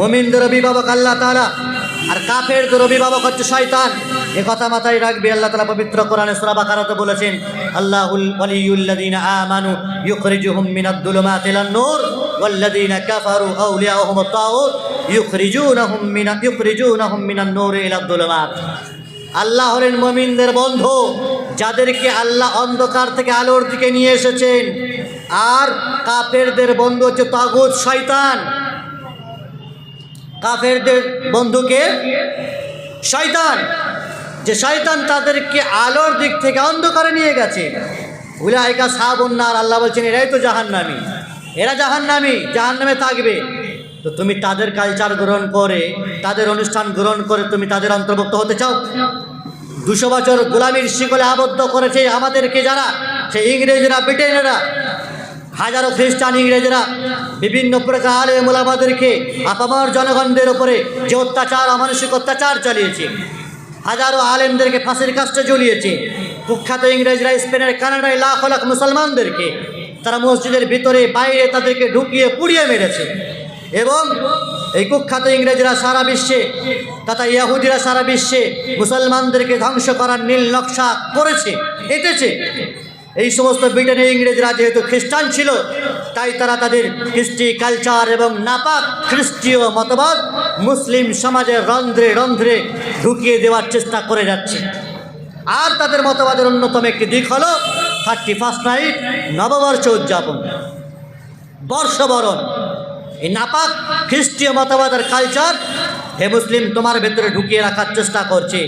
মুমিনদের অভিভাবক আল্লাহ তাআলা, আর কাফেরদের অভিভাবক হচ্ছে শয়তান। এ কথা মাথায় রাখবে। আল্লাহ তাআলা পবিত্র কোরআনে সূরা বাকারাতে বলেছেন, আল্লাহুল ওয়ালিয়ুল্লাযীনা আমানু ইউখরিজুহুম মিনাদ দুলুমাতি ইলান নূর ওয়াল্লাযীনা কাফারু আউলিয়াউহুমুত তাগুত ইউখরিজুনাহুম মিনান নূরি ইলাদ দুলুমাত। আল্লাহ হলেন মুমিনদের বন্ধু, যাদেরকে আল্লাহ অন্ধকার থেকে আলোর দিকে নিয়ে এসেছেন। আর কাফেরদের বন্ধু হচ্ছে তাগুত, শয়তান। কাফেরদের বন্ধুকে শয়তান, যে শয়তান তাদেরকে আলোর দিক থেকে অন্ধকারে নিয়ে গেছে। উলাইকা সাহাবুন নার, আল্লাহ বলছেন এরাই তো জাহান্নামী, এরা জাহান্নামী, জাহান্নামে থাকবে। তো তুমি তাদের কালচার গ্রহণ করে, তাদের অনুষ্ঠান গ্রহণ করে তুমি তাদের অন্তর্ভুক্ত হতে চাও? 200 বছর গোলামির শিকলে আবদ্ধ করেছে আমাদেরকে যারা, সেই ইংরেজরা, ব্রিটেনেরা, হাজারো খ্রিস্টান ইংরেজরা বিভিন্ন প্রকার আলেম ওলামাদেরকে আপামর জনগণদের ওপরে যে অত্যাচার, অমানসিক অত্যাচার চালিয়েছে, হাজারো আলেমদেরকে ফাঁসির কাস্টে ঝুলিয়েছে। কুখ্যাত ইংরেজরা স্পেনের কানাডায় লাখ লাখ মুসলমানদেরকে তারা মসজিদের ভিতরে বাইরে তাদেরকে ঢুকিয়ে পুড়িয়ে মেরেছে। এবং এই কুখ্যাত ইংরেজরা সারা বিশ্বে তথা ইহুদিরা সারা বিশ্বে মুসলমানদেরকে ধ্বংস করার নীল নকশা করেছে, এঁটেছে। এই সমস্ত ব্রিটেনের ইংরেজরা যেহেতু খ্রিস্টান ছিল, তাই তারা তাদের খ্রিস্টি কালচার এবং নাপাক খ্রিস্টীয় মতবাদ মুসলিম সমাজের রন্ধ্রে রন্ধ্রে ঢুকিয়ে দেওয়ার চেষ্টা করে যাচ্ছে। আর তাদের মতবাদের অন্যতম একটি দিক হলো 31 নাইট, নববর্ষ উদযাপন, বর্ষবরণ। এই নাপাক খ্রিস্টীয় মতবাদের কালচার হে মুসলিম তোমার ভেতরে ঢুকিয়ে রাখার চেষ্টা করছে।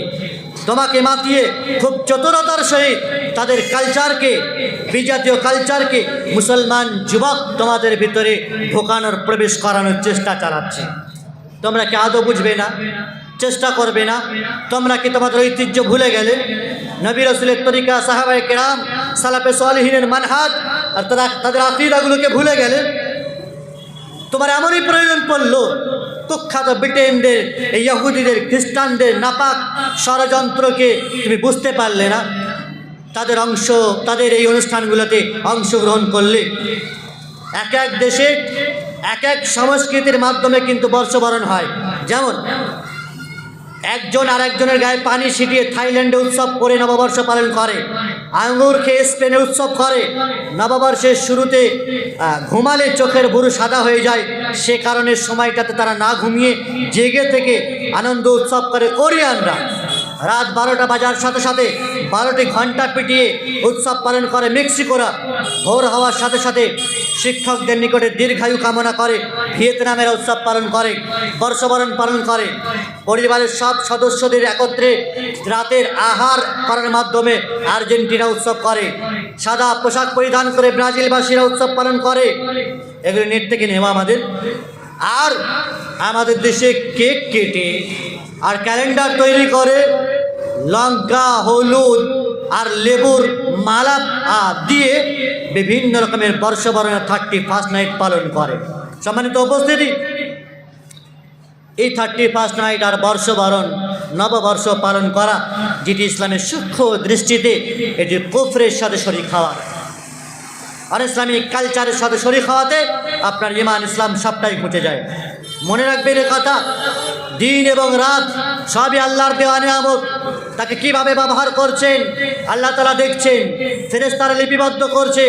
তোমাকে মাতিয়ে খুব চতুরতার সহিত তাদের কালচারকে, বিজাতীয় কালচারকে মুসলমান যুবক তোমাদের ভিতরে ঢোকানোর, প্রবেশ করানোর চেষ্টা চালাচ্ছে। তোমরা কি আদৌ বুঝবে না? চেষ্টা করবে না? তোমরা কি তোমাদের ঐতিহ্য ভুলে গেলে? নবী রাসূলের তরিকা, সাহাবায়ে কেরাম, সালাফে সালেহিনের মানহাজ আর তাদের আকীদাগুলোকে ভুলে গেলে? তোমার এমনই প্রয়োজন পড়লো কুখ্যাত ব্রিটেনদের, এই ইহুদিদের, খ্রিস্টানদের নাপাক ষড়যন্ত্রকে তুমি বুঝতে পারলে না? তাদের এই অনুষ্ঠানগুলোতে অংশগ্রহণ করলে। এক এক দেশে এক এক সংস্কৃতির মাধ্যমে কিন্তু বর্ষবরণ হয়। যেমন একজন আর একজনের গায়ে পানি ছিটিয়ে থাইল্যান্ডে উৎসব করে নববর্ষ পালন করে, আঙ্গুর খেয়ে স্পেনে উৎসব করে। নববর্ষের শুরুতে ঘুমালে চোখের ভুরু সাদা হয়ে যায়, সে কারণে সময়টাতে তারা না ঘুমিয়ে জেগে থেকে আনন্দ উৎসব করে কোরিয়ানরা। রাত 12টা বাজার সাথে সাথে 12টি ঘন্টা পিটিয়ে উৎসব পালন করে মেক্সিকোরা। ভোর হওয়ার সাথে সাথে শিক্ষকদের নিকটে দীর্ঘায়ু কামনা করে ভিয়েতনামের উৎসব পালন করে, বর্ষবরণ পালন করে। পরিবারের সব সদস্যদের একত্রে রাতের আহার করার মাধ্যমে আর্জেন্টিনা উৎসব করে। সাদা পোশাক পরিধান করে ব্রাজিলবাসীরা উৎসব পালন করে। এগুলো নেট থেকে নেওয়া আমাদের। আর আমাদের দেশে কেক কেটে আর ক্যালেন্ডার তৈরি করে লঙ্কা, হলুদ আর লেবুর মালা দিয়ে বিভিন্ন রকমের বর্ষবরণের 31st নাইট পালন করে। সম্মানিত উপস্থিতি, এই 31st নাইট আর বর্ষবরণ নববর্ষ পালন করা, যেটি ইসলামের সূক্ষ্ম দৃষ্টিতে এটি কুফরের সাথে শরীক হওয়া, আর ইসলামিক কালচারের সাথে শরীক হওয়াতে আপনার ঈমান ইসলাম সবটাই ঘুচে যায়। মনে রাখবেন এই কথা, দিন এবং রাত সবই আল্লাহর দেওয়া নিয়ামত। তাকে কিভাবে ব্যবহার করছেন আল্লাহ তাআলা দেখছেন, ফেরেশতারা লিপিবদ্ধ করছে।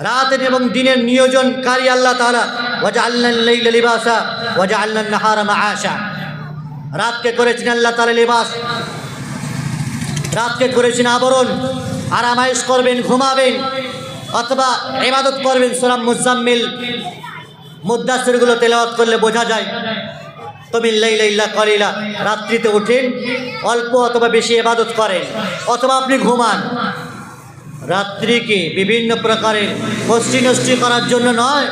রাতের এবং দিনের নিয়োজনকারী আল্লাহ তাআলা। ওয়াজআলনাল লাইলা লিবাসা ওয়াজআলনান নাহারা মাআশা। রাতকে করেছেন আল্লাহ তাআলা লিবাস, রাতকে করেছেন আবরণ। আরামায়েশ করবেন, ঘুমাবেন অথবা ইবাদত করবেন। সূরা মুজাম্মিল, মুদ্দাসসিরগুলো তেলাওয়াত করলে বোঝা যায় তুমিল লাইলা ইল্লা কলিলা, রাত্রিতে ওঠেন অল্প অথবা বেশি ইবাদত করেন, অথবা আপনি ঘুমান। রাত্রিকে বিভিন্ন প্রকারের কষ্টি নষ্টি করার জন্য নয়।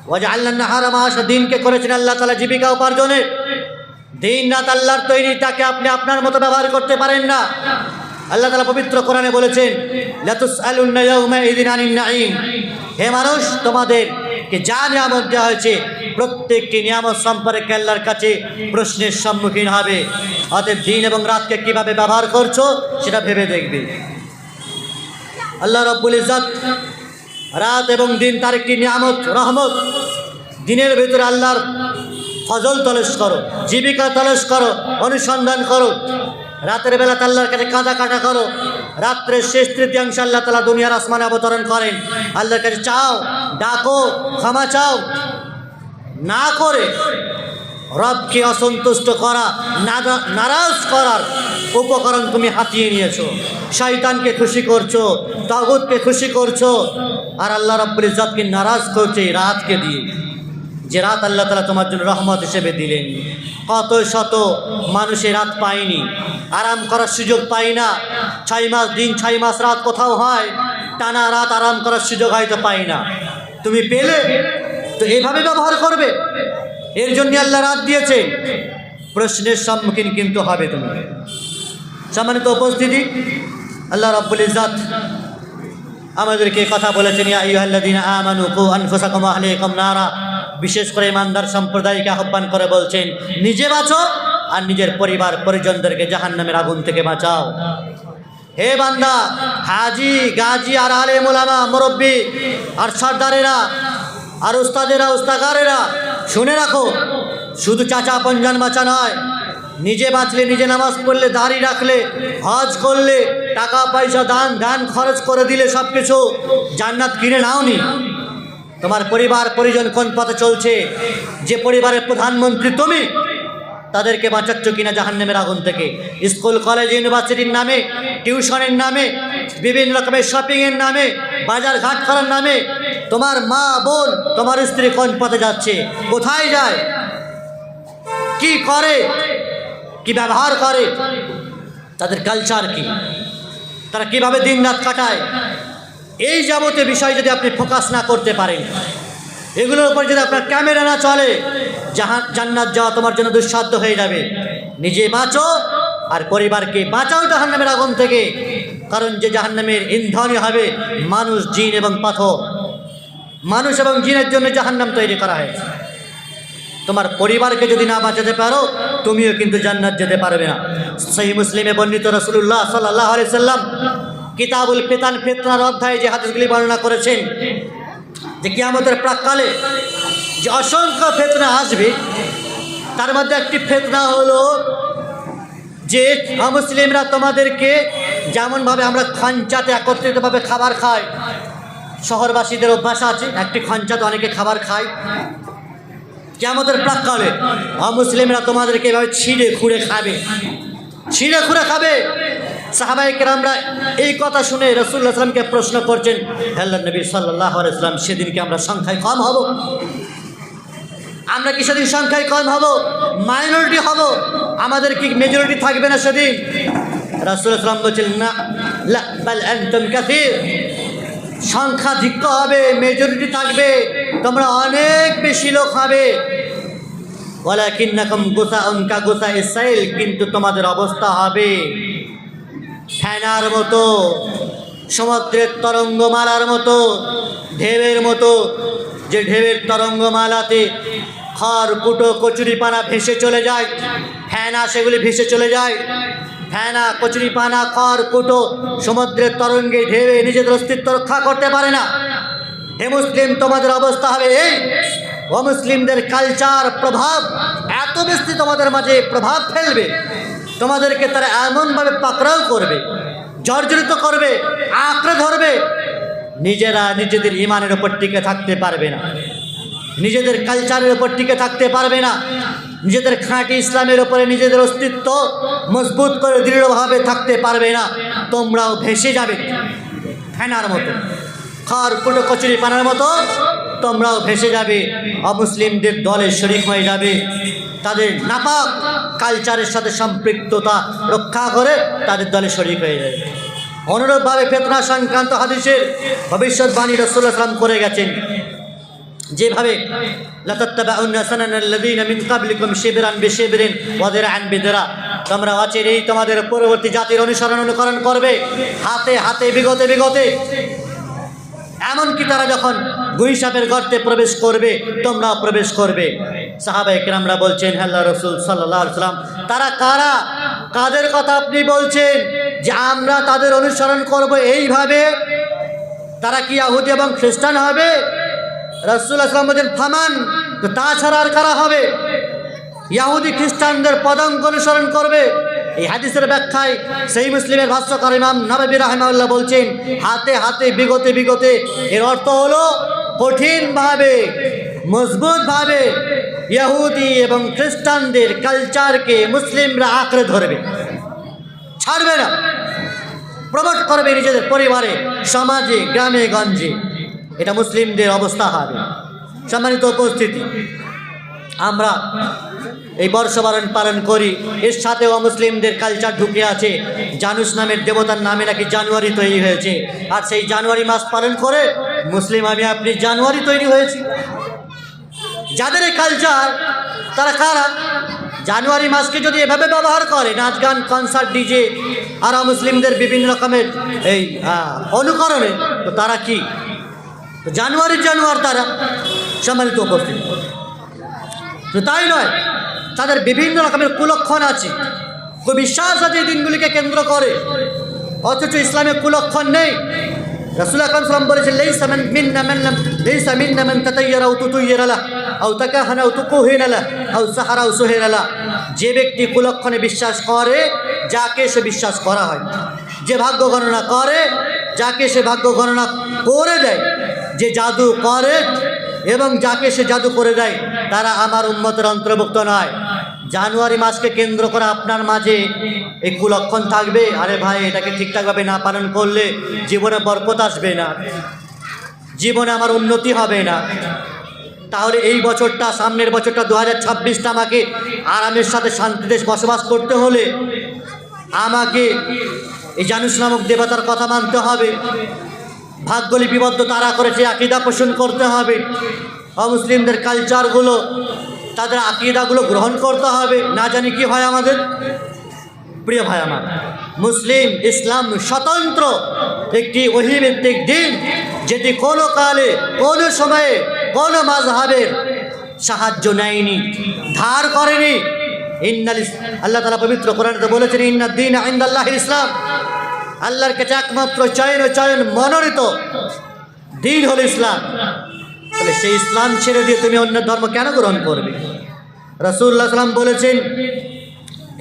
ওয়াজআলনান নাহারা মাআশা, দিনকে করেছেন আল্লাহ তাআলা জীবিকা উপার্জনের। দিন রাত আল্লাহর তৈরি, তাকে আপনি আপনার মতো ব্যবহার করতে পারেন না। আল্লাহ তাআলা পবিত্র কোরআনে বলেছেন লা তুসআলুন্না ইয়াউমাইযিন আনিন নাঈম। হে মানুষ, তোমাদেরকে যা নিয়ামত দেওয়া হয়েছে প্রত্যেকটি নিয়ামত সম্পর্কে আল্লাহর কাছে প্রশ্নের সম্মুখীন হবে। অতএব দিন এবং রাতকে কিভাবে ব্যবহার করছো সেটা ভেবে দেখবে। আল্লাহ রাব্বুল ইজ্জত রাত এবং দিন তার একটি নিয়ামত, রহমত। দিনের ভিতরে আল্লাহর ফজল তলশ করো, জীবিকা তলশ করো, অনুসন্ধান করো। রাতের বেলা আল্লাহর কাছে কাঁদা কাটা করো। রাত্রের শেষ তৃতীয়াংশ আল্লাহ তাআলা দুনিয়ার আসমানে অবতরণ করেন। আল্লাহর কাছে চাও, ডাকো, ক্ষমা চাও। না করে রবকে অসন্তুষ্ট করা, নারাজ করার উপকরণ তুমি হাতিয়ে নিয়েছো। শয়তানকে খুশি করছো, তাগুতকে খুশি করছো, আর আল্লাহ রাব্বুল ইজ্জতকে নারাজ করছে এই রাতকে দিয়ে, যে রাত আল্লাহ তাআলা তোমার জন্য রহমত হিসেবে দিলেন। কত শত মানুষের রাত পায়নি, আরাম করার সুযোগ পাই না। 6 মাস দিন, 6 মাস রাত কোথাও হয়, টানা রাত আরাম করার সুযোগ হয়তো পাই না। তুমি পেলে তো এইভাবে ব্যবহার করবে। এর জন্য আল্লাহ রাত দিয়েছে, প্রশ্নের সম্মুখীন কিন্তু হবে তুমি। সম্মানিত উপস্থিতি, আল্লাহ রাব্বুল ইজ্জত আমাদেরকে কথা বলেছেন ইয়া আইয়ুহাল্লাযীনা আমানু কু আনফুসাকুম ওয়া আহলিকুম নারা। বিশেষ করে ইমানদার সম্প্রদায়কে আহ্বান করে বলছেন, নিজে বাঁচো আর নিজের পরিবার পরিজনদেরকে জাহান্নামের আগুন থেকে বাঁচাও। হে বান্দা, হাজি, গাজী আর আলেম ওলামা, মুরব্বী আর সর্দারেরা আর উস্তাদেরা, উস্তাকারেরা, শুনে রাখো, শুধু চাচা পঞ্জান বাঁচা নয়। নিজে বাঁচলে, নিজে নামাজ পড়লে, দাড়ি রাখলে, হজ করলে, টাকা পয়সা দান খরচ করে দিলে, সব কিছু জান্নাত কিনে নাওনি। তোমার পরিবার পরিজন কোন পথে চলছে, যে পরিবারের প্রধানমন্ত্রী তুমি, তাদেরকে বাঁচাচ্ছ কিনা জাহান্নামের আগুন থেকে? স্কুল, কলেজ, ইউনিভার্সিটির নামে, টিউশনের নামে, বিভিন্ন রকমের শপিংয়ের নামে, বাজার ঘাট করার নামে তোমার মা, বোন, তোমার স্ত্রী কোন পথে যাচ্ছে, কোথায় যায়, কি করে, কি ব্যবহার করে, তাদের কালচার কি, তারা কিভাবে দিন রাত কাটায়, এই যাবতীয় বিষয় যদি আপনি ফোকাস না করতে পারেন, এগুলোর উপর যদি আপনার ক্যামেরা না চলে, জান্নাত যাওয়া তোমার জন্য দুঃসাধ্য হয়ে যাবে। নিজে বাঁচো আর পরিবারকে বাঁচাও জাহান্নামের আগুন থেকে। কারণ যে জাহান্নামের ইন্ধনই হবে মানুষ, জিন এবং পাথর। মানুষ এবং জিনের জন্য জাহান্নাম তৈরি করা হয়েছে। তোমার পরিবারকে যদি না বাঁচাতে পারো, তুমিও কিন্তু জান্নাত যেতে পারবে না। সহিহ মুসলিমে বর্ণিত রাসূলুল্লাহ সাল্লাল্লাহু আলাইহি সাল্লাম কিতাবুল ফিতান, ফিতনার অধ্যায়ে যে হাদিসগুলি বর্ণনা করেছেন, যে কিয়ামতের প্রাককালে যে অসংখ্য ফিতনা আসবে, তার মধ্যে একটি ফিতনা হলো যে মুসলিমরা তোমাদেরকে, যেমনভাবে আমরা খঞ্চাতে একত্রিতভাবে খাবার খাই, শহরবাসীদের অভ্যাস আছে একটি খঞ্চাতে অনেকে খাবার খায়, কিয়ামতের প্রাক্কালে অমুসলিমরা তোমাদেরকে এভাবে ছিঁড়ে খুঁড়ে খাবে, ছিঁড়ে খুঁড়ে খাবে। সাহাবায়ে কেরামরা এই কথা শুনে রাসূলুল্লাহ সাল্লাল্লাহু আলাইহি ওয়াসাল্লামকে প্রশ্ন করছেন, হে আল্লাহর নবী সাল্লাল্লাহু আলাইহি ওয়াসাল্লাম, সেদিন কি আমরা সংখ্যায় কম হব? আমরা কি সেদিন সংখ্যায় কম হব, মাইনরিটি হব? আমাদের কি মেজরিটি থাকবে না সেদিন? রাসূলুল্লাহ সাল্লাল্লাহু আলাইহি ওয়াসাল্লাম বলছেন, না, লা বাল আনতুম কাসীর, সংখ্যাধিক্য হবে, মেজরিটি থাকবে, তোমরা অনেক বেশি লোক হবে। ওয়ালাকিন্নাকুম গুসাউন কা গুসাইস সাইল, কিন্তু তোমাদের অবস্থা হবে ফেনার মতো, সমুদ্রের তরঙ্গমালার মতো, ঢেউয়ের মতো। যে ঢেউয়ের তরঙ্গমালাতে খড় কুটো কচুরিপানা ভেসে চলে যায়, ফেনা সেগুলি ভেসে চলে যায়। ফেনা কচুরিপানা খড় কুটো সমুদ্রের তরঙ্গে ঢেউয়ে নিজেদের অস্তিত্ব রক্ষা করতে পারে না। হে মুসলিম, তোমাদের অবস্থা হবে এই। অমুসলিমদের কালচার প্রভাব এত বেশি তোমাদের মাঝে প্রভাব ফেলবে, তোমাদেরকে তারা এমনভাবে পাকড়াও করবে, জর্জরিত করবে, আঁকড়ে ধরবে, নিজেরা নিজেদের ইমানের ওপর টিকে থাকতে পারবে না, নিজেদের কালচারের ওপর টিকে থাকতে পারবে না, নিজেদের খাঁটি ইসলামের ওপরে নিজেদের অস্তিত্ব মজবুত করে দৃঢ়ভাবে থাকতে পারবে না। তোমরাও ভেসে যাবে ফেনার মতো, খড় কুটো কচুরি পানার মতো তোমরাও ভেসে যাবে, অমুসলিমদের দলে শরিক হয়ে যাবে, তাদের নাপাক কালচারের সাথে সম্পৃক্ততা রক্ষা করে তাদের দলে শরিক হয়ে যাবে। অনুরূপভাবে ফিতনা সংক্রান্ত হাদিসের ভবিষ্যৎবাণী রাসূলুল্লাহ সাল্লাল্লাহু আলাইহি ওয়াসাল্লাম করে গেছেন, যেভাবে লাতাত্তাবাউন্না সানানাল্লাযীনা মিন ক্বাবলিকুম শিবরান বিশিবরিন ওয়া দিরআন বিদিরা, তোমরা অচিরেই তোমাদের পরবর্তী জাতির অনুকরণ করবে, হাতে হাতে বিগতে বিগতে। এমনকি তারা যখন গুইসাপের গর্তে প্রবেশ করবে, তোমরাও প্রবেশ করবে। সাহাবায়ে কেরামরা বলছেন, হে আল্লাহর রাসূল সাল্লাল্লাহু আলাইহি ওয়াসাল্লাম, তারা কারা, কাদের কথা আপনি বলছেন যে আমরা তাদের অনুসরণ করব এইভাবে? তারা কি ইহুদি এবং খ্রিস্টান হবে? রাসূলুল্লাহ সাল্লাল্লাহু আলাইহি ওয়াসাল্লাম বলেন, ফামান, তো তাছাড়া আর কারা হবে? ইহুদি খ্রিস্টানদের পদাঙ্ক অনুসরণ করবে। এই হাদিসের ব্যাখ্যায় সহিহ মুসলিমের ভাষ্যকার ইমাম নববী রাহিমাহুল্লাহ বলছেন, হাতে হাতে বিগতে বিগতে, এর অর্থ হলো কঠিনভাবে মজবুতভাবে ইহুদি এবং খ্রিস্টানদের কালচারকে মুসলিমরা আঁকড়ে ধরবে, ছাড়বে না, প্রমোট করবে নিজেদের পরিবারে, সমাজে, গ্রামে গঞ্জে। এটা মুসলিমদের অবস্থা হবে। সম্মানিত উপস্থিতি, আমরা এই বর্ষবরণ পালন করি, এর সাথেও মুসলিমদের কালচার ঢুকে আছে। জানুস নামের দেবতার নামে নাকি জানুয়ারি তৈরি হয়েছে, আর সেই জানুয়ারি মাস পালন করে মুসলিম আমি আপনি জানুয়ারি তৈরি হয়েছি। যাদের এই কালচার, তারা কারা? জানুয়ারি মাসকে যদি এভাবে ব্যবহার করে, নাচ গান কনসার্ট ডিজে আর মুসলিমদের বিভিন্ন রকমের এই অনুকরণে, তো তারা কি জানুয়ারির জানুয়ার তারা? সম্মানিত উপস্থিতি, তো তাই নয়, তাদের বিভিন্ন রকমের কুলক্ষণ আছে, কুবিশ্বাস আছে এই দিনগুলিকে কেন্দ্র করে, অথচ ইসলামে কুলক্ষণ নেই। রাসূলুল্লাহ সাল্লাল্লাহু আলাইহি ওয়াসাল্লাম বলেছেন, লাইসা মিন্না মান তাতায়্যারা আও তুতায়্যারা লাহু আও তাকাহানা আও তুকুহিনা লাহু আও সাহারা আও সুহিরা লাহু। যে ব্যক্তি কুলক্ষণে বিশ্বাস করে, যাকে সে বিশ্বাস করা হয়, যে ভাগ্য গণনা করে, যাকে সে ভাগ্য গণনা করে দেয়, যে জাদু করে এবং যাকে সে জাদু করে দেয়, তারা আমার উম্মতের অন্তর্ভুক্ত নয়। জানুয়ারি মাসকে কেন্দ্র করে আপনার মাঝে এই কুলক্ষণ থাকবে, আরে ভাই এটাকে ঠিকঠাকভাবে না পালন করলে জীবনে বরকত আসবে না, জীবনে আমার উন্নতি হবে না। তাহলে এই বছরটা, সামনের বছরটা 2026টা আমাকে আরামের সাথে শান্তিতে বসবাস করতে হলে আমাকে এই জানুস নামক দেবতার কথা মানতে হবে, ভাগ্য লিপিবদ্ধ তারা করেছে আকীদা পোষণ করতে হবে, অমুসলিমদের কালচারগুলো, তাদের আকীদাগুলো গ্রহণ করতে হবে। না জানি কি হয় আমাদের। প্রিয় ভাই আমার, মুসলিম ইসলাম স্বতন্ত্র একটি ওহীভিত্তিক দিন, যেটি কোনো কালে, কোনো সময়ে, কোনো মাযহাবের সাহায্য নেয়নি, ধার করেনি। আল্লাহ তাআলা পবিত্র কোরআনে বলেছেন, ইন্নাদ-দীনা ইনদাল্লাহিল ইসলাম, আল্লাহর কাছে একমাত্র চয়ন মনোনীত দিন হল ইসলাম। তাহলে সেই ইসলাম ছেড়ে দিয়ে তুমি অন্য ধর্ম কেন গ্রহণ করবে? রাসূলুল্লাহ সাল্লাল্লাহু আলাইহি ওয়াসাল্লাম বলেছেন,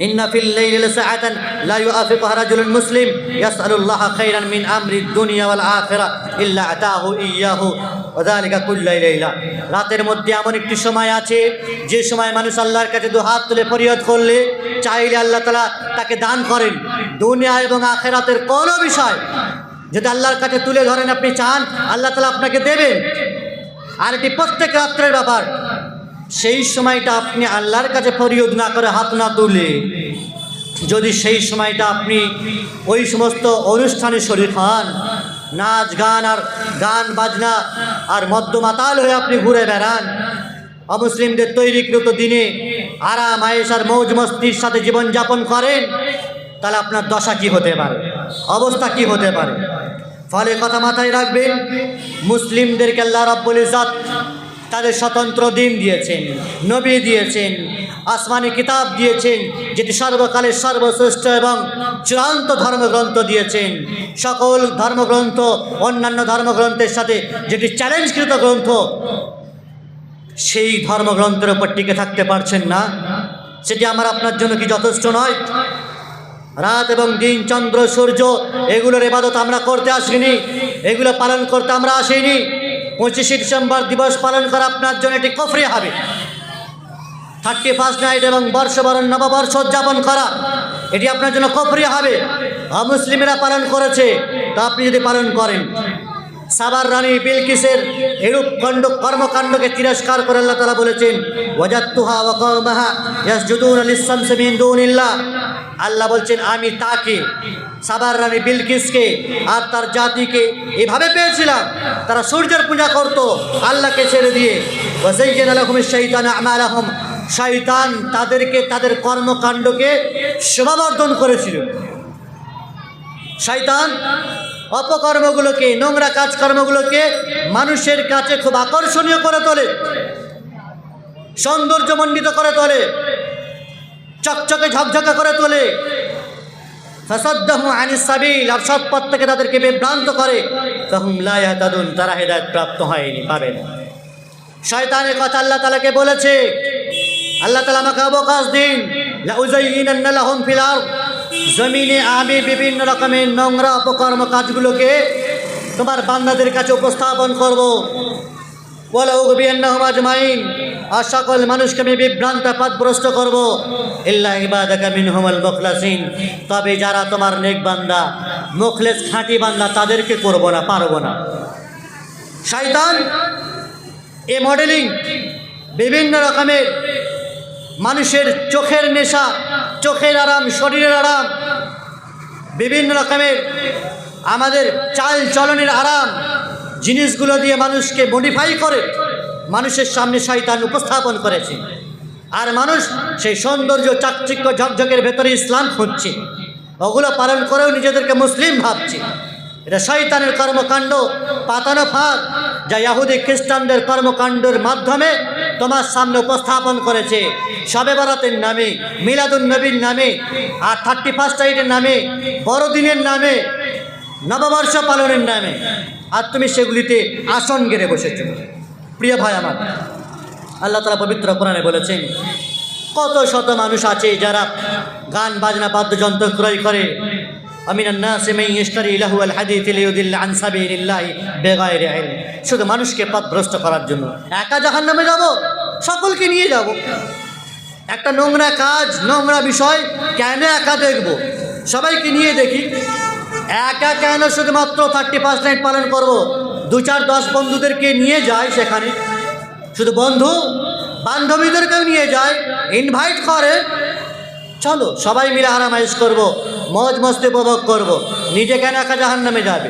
ইন্না ফিল লাইলি লাসাআতান লা ইউআফিকুহা রাজুলুন মুসলিম ইয়াসআলুল্লাহা খায়রান মিন আমরিদ দুনিয়া ওয়াল আখিরাহ ইল্লা আতাহু ইয়াহু। ওয়াযালিকা কুল্লা লাইলা। রাতের মধ্যে এমন একটি সময় আছে যে সময় মানুষ আল্লাহর কাছে দু হাত তুলে ফরিয়াদ করলে চাইলে আল্লাহ তাআলা তাকে দান করেন। দুনিয়া এবং আখিরাতের কোনো বিষয় যদি আল্লাহর কাছে তুলে ধরেন, আপনি চান, আল্লাহ তাআলা আপনাকে দেবেন। আর এটি প্রত্যেক রাত্রের ব্যাপার। সেই সময়টা আপনি আল্লাহর কাছে ফরিয়াদ না করে, হাত না তুলে, যদি সেই সময়টা আপনি ওই সমস্ত অনুষ্ঠানে শরীক হন, নাচ গান আর গান বাজনা আর মদ্য মাতাল হয়ে আপনি ঘুরে বেড়ান, অমুসলিমদের তৈরিকৃত দিনে আরাম আয়েশ আর মৌজ মস্তির সাথে জীবনযাপন করেন, তাহলে আপনার দশা কি হতে পারে, অবস্থা কি হতে পারে। ফলে কথা মাথায় রাখবেন, মুসলিমদেরকে আল্লাহ রাব্বুল ইজ্জত তাদের স্বতন্ত্র দিন দিয়েছেন, নবী দিয়েছেন, আসমানি কিতাব দিয়েছেন, যেটি সর্বকালের সর্বশ্রেষ্ঠ এবং চূড়ান্ত ধর্মগ্রন্থ দিয়েছেন। সকল ধর্মগ্রন্থ অন্যান্য ধর্মগ্রন্থের সাথে যেটি চ্যালেঞ্জকৃত গ্রন্থ, সেই ধর্মগ্রন্থের উপর টিকে থাকতে পারছেন না, সেটি আমার আপনার জন্য কি যথেষ্ট নয়? রাত এবং দিন, চন্দ্র সূর্য, এগুলোর ইবাদত আমরা করতে আসিনি, এগুলো পালন করতে আমরা আসিনি। 25শে ডিসেম্বর দিবস পালন করা আপনার জন্য এটি কুফরি হবে। 31st নাইট এবং বর্ষবরণ নববর্ষ উদযাপন করা, এটি আপনার জন্য কুফরি হবে। অমুসলিমেরা পালন করেছে, তা আপনি যদি পালন করেন। সাবার রানী বিলকিসের এরূপ কর্মকাণ্ডকে তিরস্কার করে আল্লাহ তাআলা বলেছেন, ওয়াজাদতুহা ওয়া কওমাহা ইয়াসজুদুনা লিশ-শামসি মিন দুনিল্লাহ। আল্লাহ বলছেন, আমি তাকে, সাবার রানী বিলকিসকে আর তার জাতিকে এভাবে পেয়েছিলাম, তারা সূর্যের পূজা করত আল্লাহকে ছেড়ে দিয়ে। ওয়াযায়্যানা লাহুমিশ শাইতানু আমালাহুম, শয়তান তাদেরকে, তাদের কর্মকাণ্ডকে শোভাবর্ধন করেছিল। শয়তান অপকর্মগুলোকে, নোংরা কাজকর্মগুলোকে মানুষের কাছে খুব আকর্ষণীয় করে তোলে, সৌন্দর্যমণ্ডিত করে তোলে, চকচকে ঝকঝকে করে তোলে। ফাসাদ্দাহু আনিস সাবিল, আর সৎ পথ থেকে তাদেরকে বিভ্রান্ত করে। ফাহুম লা ইয়াহতাদুন, তারা হেদায়েত প্রাপ্ত হয়নি, পাবে না। শয়তানের কথা আল্লাহ তাআলাকে বলেছে, আল্লাহ তাআলা আমাকে অবকাশ দিন, লা উযায়্যিনান্না লাহুম ফিল আরদ, জমিনে আমি বিভিন্ন রকমের নোংরা অপকর্ম কাজগুলোকে তোমার বান্দাদের কাছে উপস্থাপন করব। ওয়ালা উগবিয়ান্নাহুম আজমাইন, আর সকল মানুষকে আমি বিভ্রান্ত পথভ্রষ্ট করব। ইল্লা ইবাদাকা মিনহুমুল মুখলাসিন, তবে যারা তোমার নেক বান্দা, মুখলেস খাঁটি বান্দা, তাদেরকে করব না, পারবো না। শয়তান এ মডেলিং বিভিন্ন রকমের মানুষের চোখের নেশা, চোখের আরাম, শরীরের আরাম, বিভিন্ন রকমের আমাদের চাল চলনের আরাম জিনিসগুলো দিয়ে মানুষকে মডিফাই করে মানুষের সামনে শয়তান উপস্থাপন করেছে। আর মানুষ সেই সৌন্দর্য, চাকচিক্য, ঝকঝকের ভেতরে ইসলাম খুঁজছে, ওগুলো পালন করেও নিজেদেরকে মুসলিম ভাবছে। এটা শয়তানের কর্মকাণ্ড, পাতানো ফাঁদ, যা ইহুদি খ্রিস্টানদের কর্মকাণ্ডের মাধ্যমে তোমার সামনে উপস্থাপন করেছে। শবে বরাতের নামে, মিলাদুন নবীর নামে, আর 31st নাইটের নামে, বড়দিনের নামে, নববর্ষ পালনের নামে, আর তুমি সেগুলিতে আসন গেড়ে বসেছ। প্রিয় ভাই আমার, আল্লাহ তাআলা পবিত্র কোরআনে বলেছেন, কত শত মানুষ আছে যারা গান বাজনা বাদ্যযন্ত্র ক্রয় করে। আমিনান নাসি মান ইশতারি লাহুল হাদিস লিয়ুদিল্লা আন সাবিলিল্লাহি বিগাইরি ইলম, শুধু মানুষকে পথভ্রষ্ট করার জন্য। একা জাহান্নামে যাব? সকলকে নিয়ে যাব। একটা নোংরা কাজ, নোংরা বিষয় কেন একা দেখব? সবাইকে নিয়ে দেখি। একা কেন শুধুমাত্র 31st নাইট পালন করব? 2-4-10 বন্ধুদেরকে নিয়ে যায় সেখানে, শুধু বন্ধু বান্ধবীদেরকেও নিয়ে যায়, ইনভাইট করে, চলো সবাই মিলে আরামাইশ করব, মজ মস্তি উপভোগ করব। নিজে কেন একা জাহান্নামে যাবে?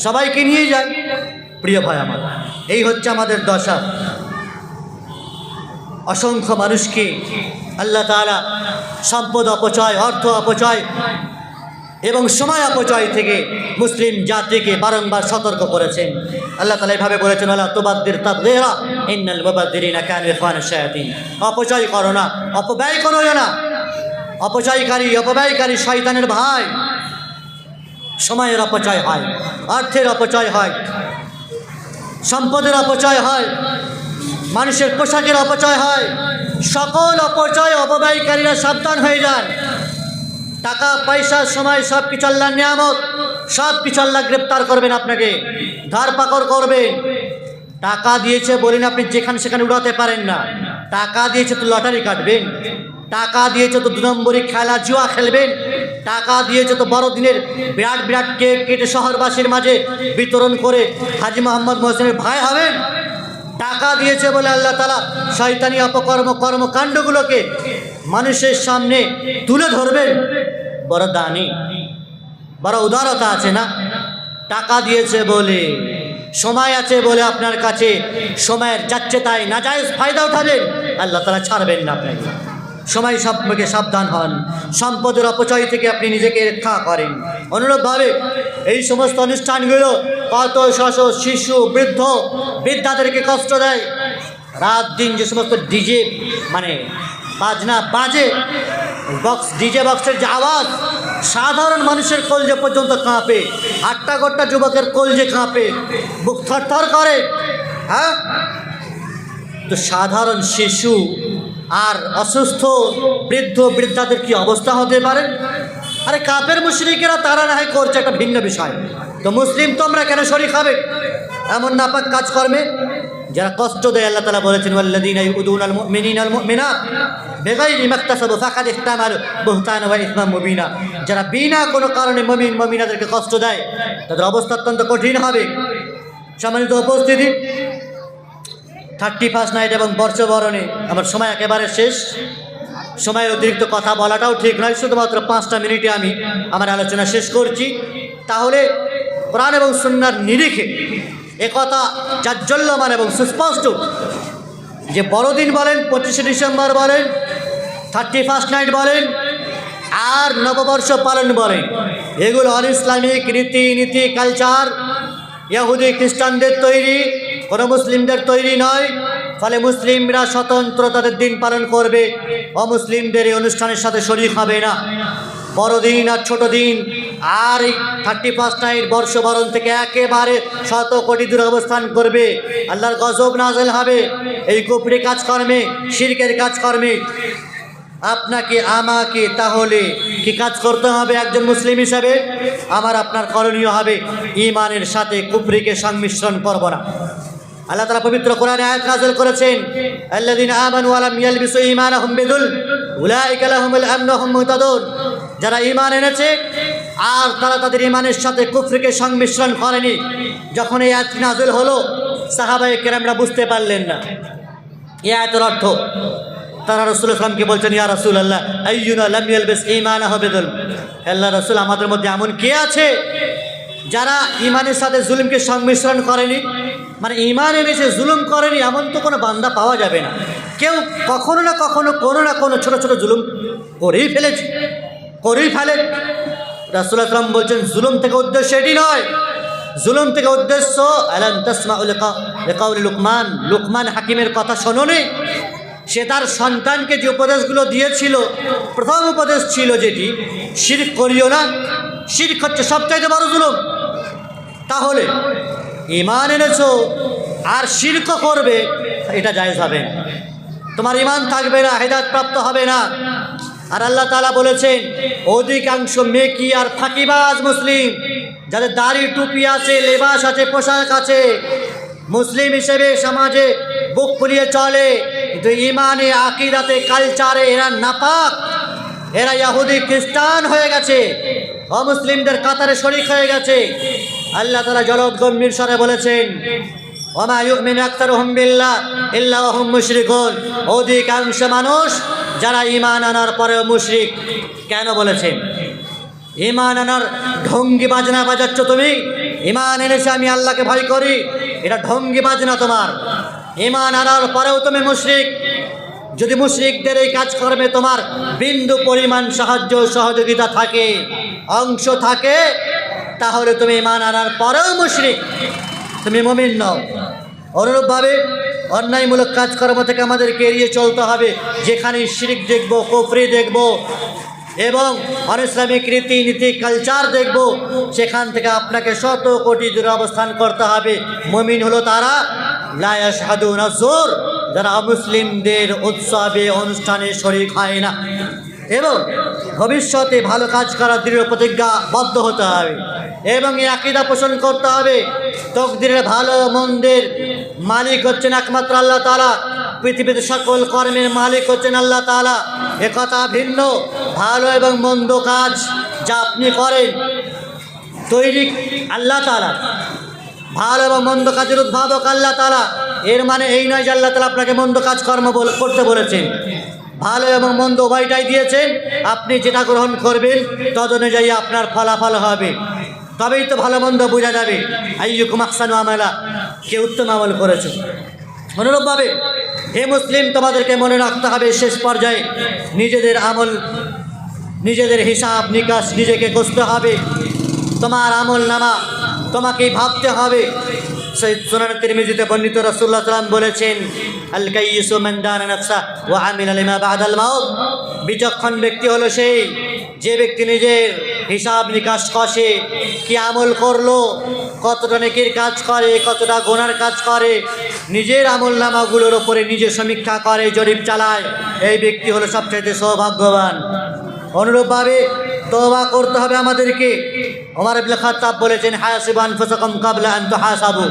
সবাইকে নিয়ে যায়। প্রিয় ভাই আমার, এই হচ্ছে আমাদের দশা। অসংখ্য মানুষকে আল্লাহ তাআলা সম্পদ অপচয়, অর্থ অপচয় এবং সময় অপচয় থেকে মুসলিম জাতিকে বারংবার সতর্ক করেছেন। আল্লাহ তাআলা এভাবে বলেছেন, আলা তুবাদ্দির তাবযীরা ইন্নাল মুবাদ্দিরিনা কানু ইখওয়ানাশ শায়াতিন। অপচয় করো না, অপব্যয় করো না। অপব্যয়কারী শয়তানের ভাই। সময়ের অপচয় হয়, অর্থের অপচয় হয়, সম্পদের অপচয় হয়, মানুষের পোশাকের অপচয় হয়। সকল অপচয়, অপব্যয়কারীরা সাবধান হয়ে যান। টাকা পয়সা, সময় সব কিছু আল্লাহর নিয়ামত, সব কিছু আল্লাহ গ্রেপ্তার করবেন, আপনাকে ধার পাকড় করবেন। টাকা দিয়েছে বলেন আপনি যেখানে সেখানে উড়াতে পারেন না। টাকা দিয়েছে তো লটারি কাটবেন, টাকা দিয়েছে তো 2 নম্বরই খেলা জুয়া খেলবেন, টাকা দিয়েছে তো বড়দিনের বিরাট বিরাট কেক কেটে শহরবাসীর মাঝে বিতরণ করে হাজী মোহাম্মদ মহসিনের ভাই হবেন। টাকা দিয়েছে বলে আল্লাহ তাআলা শয়তানি অপকর্ম কর্মকাণ্ডগুলোকে মানুষের সামনে তুলে ধরবেন। বড় দানি, বড় উদারতা আছে না? টাকা দিয়েছে বলে, সময় আছে বলে আপনার কাছে সময়ের যাচ্ছে তাই নাজায়েজ ফায়দা উঠাবেন, আল্লাহ তাআলা ছাড়বেন না আপনাকে। সময় সম্পর্কে সাবধান হন, সম্পদের অপচয় থেকে আপনি নিজেকে রক্ষা করেন। অনুরূপভাবে এই সমস্ত অনুষ্ঠানগুলো কত শত শিশু বৃদ্ধ বৃদ্ধাদেরকে কষ্ট দেয়। রাত দিন যে সমস্ত ডিজে মানে বাজনা বাজে, বক্স ডিজে বক্সের যে আওয়াজ সাধারণ মানুষের কলজে পর্যন্ত কাঁপে, আটটা গোট্টা যুবকের কলজে কাঁপে, বুক থরথর করে। হ্যাঁ, তো সাধারণ শিশু আর অসুস্থ বৃদ্ধ বৃদ্ধাদের কি অবস্থা হতে পারে? আরে কাফের মুশরিকেরা তারা না হয় করছে, একটা ভিন্ন বিষয়, তো মুসলিম তোমরা কেন শরীক হবে এমন নাপাক কাজকর্মে? যারা কষ্ট দেয়, আল্লাহ তাআলা বলেছেন ওয়াল্লাযীনা ইউযুনাল মুমিনিনা ওয়াল মুমিনাত বিগাইরি মাকতাসাবু ফাকাদ ইহতামালু বুহতানা ওয়া ইসমান মুবিনা। যারা বিনা কোনো কারণে মুমিন মুমিনাদেরকে কষ্ট দেয় তাদের অবস্থা অত্যন্ত কঠিন হবে। সম্মানিত উপস্থিতি, 31 নাইট এবং বর্ষবরণে আমার সময় একেবারে শেষ। সময়ের অতিরিক্ত কথা বলাটাও ঠিক নয়, শুধুমাত্র 5টা মিনিটে আমি আমার আলোচনা শেষ করছি। তাহলে কোরআন এবং সুন্নাহর নিরিখে একথা জাজ্জল্যমান এবং সুস্পষ্ট যে বড়দিন বলেন, 25শে ডিসেম্বর বলেন, 31 নাইট বলেন, আর নববর্ষ পালন বলেন, এগুলো অন ইসলামিক রীতিনীতি কালচার, ইহুদি খ্রিস্টানদের তৈরি, কোনো মুসলিমদের তৈরি নয়। ফলে মুসলিমরা স্বতন্ত্র তাদের দিন পালন করবে, অমুসলিমদের এই অনুষ্ঠানের সাথে শরীক হবে না। বড়দিন আর ছোট দিন আর এই 31 নাইট বর্ষবরণ থেকে একেবারে 100 কোটি দূরে অবস্থান করবে। আল্লাহর গজব নাযিল হবে এই কুফরি কাজকর্মে, শিরকের কাজকর্মে। আপনাকে আমাকে তাহলে কি কাজ করতে হবে একজন মুসলিম হিসাবে? আমার আপনার করণীয় হবে ঈমানের সাথে কুফরিকে সংমিশ্রণ করব না। আল্লাহ তাআলা পবিত্র কোরআনে আয়াত নাযিল করেছেন, আল্লাযীনা আমানু ওয়া লাম ইয়ালবিসু ঈমানাহুম বিযুলম উলাইকা লাহুমুল আমনু ওয়া হুম মুহতাদুন। যারা ঈমান এনেছে আর তারা তাদের ঈমানের সাথে কুফরিকে সংমিশ্রণ করেনি। যখন এই আয়াত নাযিল হলো, সাহাবায়ে কেরামরা বুঝতে পারলেন না এই আয়াতের অর্থ। তারা রাসূলুল্লাহ সাল্লাল্লাহু আলাইহি ওয়াসাল্লামকে বলছেন, ইয়া রাসূলুল্লাহ আইয়ুনা লাম ইয়ালবিস ঈমানাহু বিযুলম। আল্লাহ রাসূল, আমাদের মধ্যে এমন কে আছে যারা ঈমানের সাথে জুলুমকে সংমিশ্রণ করেনি? মানে ঈমান এনেছে, জুলুম করেনি, এমন তো কোনো বান্দা পাওয়া যাবে না। কেউ কখনো না কখনো কোনো না কোনো ছোট ছোট জুলুম করেই ফেলে। রাসূলুল্লাহ সাল্লাল্লাহু আলাইহি ওয়াসাল্লাম বলছেন, জুলুম থেকে উদ্দেশ্য এটি নয়। জুলুম থেকে উদ্দেশ্য আলাম তাসমাউ লিকাউলি লুকমান। লুকমান হাকিমের কথা শোনোনি? সে তার সন্তানকে যে উপদেশগুলো দিয়েছিল, প্রথম উপদেশ ছিল যেটি, শিরক করিও না। শিরক হচ্ছে সবচাইতে বড় জুলুম। তাহলে ঈমান এনেছো আর শিরক করবে, এটা জায়েজ হবে না। তোমার ঈমান থাকবে না, হেদায়েত প্রাপ্ত হবে না। আর আল্লাহ তাআলা বলেছেন, অধিকাংশ মেকি আর ফাঁকিবাজ মুসলিম, যাদের দাড়ি টুপি আছে, লেবাস আছে, পোশাক আছে, মুসলিম হিসেবে সমাজে বুক ফুলিয়ে চলে, কিন্তু ঈমানে, আকীদাতে, কালচারে এরা নাপাক। এরা ইহুদি খ্রিস্টান হয়ে গেছে, অমুসলিমদের কাতারে শরীক হয়ে গেছে। আল্লাহ তাআলা জলদ গম্ভীর স্বরে বলেছেন, ওয়ামা ইউমিনু আকতারুহুম বিল্লাহ ইল্লা ওয়া হুম মুশরিকুন। অধিকাংশ মানুষ যারা ঈমান আনার পরেও মুশরিক। কেন বলেছেন? ঈমান আনার ঢঙ্গি বাজনা বাজাচ্ছ তুমি। ঈমান এনেছে আমি আল্লাহকে ভয় করি, এটা ঢঙ্গি বাজনা তোমার। ঈমান আনার পরেও তুমি মুশরিক। যদি মুশরিকদের এই কাজ করবে তোমার বিন্দু পরিমাণ সাহায্য সহযোগিতা থাকে, অংশ থাকে, তাহলে তুমি ঈমান আনার পরেও মুশরিক, তুমি মুমিন নও। অনুরূপভাবে অন্যায়মূলক কাজকর্ম থেকে আমাদেরকে এড়িয়ে চলতে হবে। যেখানে শিরক দেখব, কুফরি দেখব এবং অনিসলামিক রীতিনীতি কালচার দেখব, সেখান থেকে আপনাকে 100 কোটি দূরে অবস্থান করতে হবে। মুমিন হলো তারা লা ইয়াশহাদুনা যুর, যারা মুসলিমদের উৎসবে অনুষ্ঠানে শরীক হয় না, এবং ভবিষ্যতে ভালো কাজ করার দৃঢ় প্রতিজ্ঞাবদ্ধ হতে হবে এবং এই আকীদা পোষণ করতে হবে তকদিরের ভালো মন্দের মালিক হচ্ছেন একমাত্র আল্লাহ তাআলা। পৃথিবীতে সকল কর্মের মালিক হচ্ছেন আল্লাহ তাআলা। একথা ভিন্ন। ভালো এবং মন্দ কাজ যা আপনি করেন তৈরি আল্লাহ তাআলা, ভালো এবং মন্দ কাজের উদ্ভাবক আল্লাহ তাআলা। এর মানে এই নয় যে আল্লাহ তাআলা আপনাকে মন্দ কাজ করতে বলেছেন। ভালো এবং মন্দ উভয়টাই দিয়েছেন, আপনি যেটা গ্রহণ করবেন তদ অনুযায়ী আপনার ফলাফল হবে। তবেই তো ভালো মন্দ বোঝা যাবে। আইয়ুকুম আহসানু আমালা, কে উত্তম আমল করেছে। অনুরূপভাবে হে মুসলিম, তোমাদেরকে মনে রাখতে হবে শেষ পর্যায়ে নিজেদের আমল, নিজেদের হিসাব নিকাশ নিজেকে করতে হবে। তোমার আমল নামা তোমাকেই ভাবতে হবে। সেই সুনান তিরমিজিতে বর্ণিত রাসূলুল্লাহ সাল্লাল্লাহু আলাইহি ওয়াসাল্লাম বলেছেন, আল কাইয়িসু মান দানা নাফসা ওয়া আমিলা লিমা বা'দাল মাউত। বিচক্ষণ ব্যক্তি হলো সেই যে ব্যক্তি নিজের হিসাব নিকাশ কষে, কি আমল করলো, কতটা নেকির কাজ করে, কতটা গুনার কাজ করে, নিজের আমল নামাগুলোর ওপরে নিজে সমীক্ষা করে, জরিপ চালায়। এই ব্যক্তি হলো সবচেয়ে সৌভাগ্যবান। অনুরূপভাবে তওবা করতে হবে আমাদেরকে। ওমর ইবনে খাত্তাব বলেছেন, হাসিবু আনফুসাকুম ক্বাবলা আন তুহাসাবু।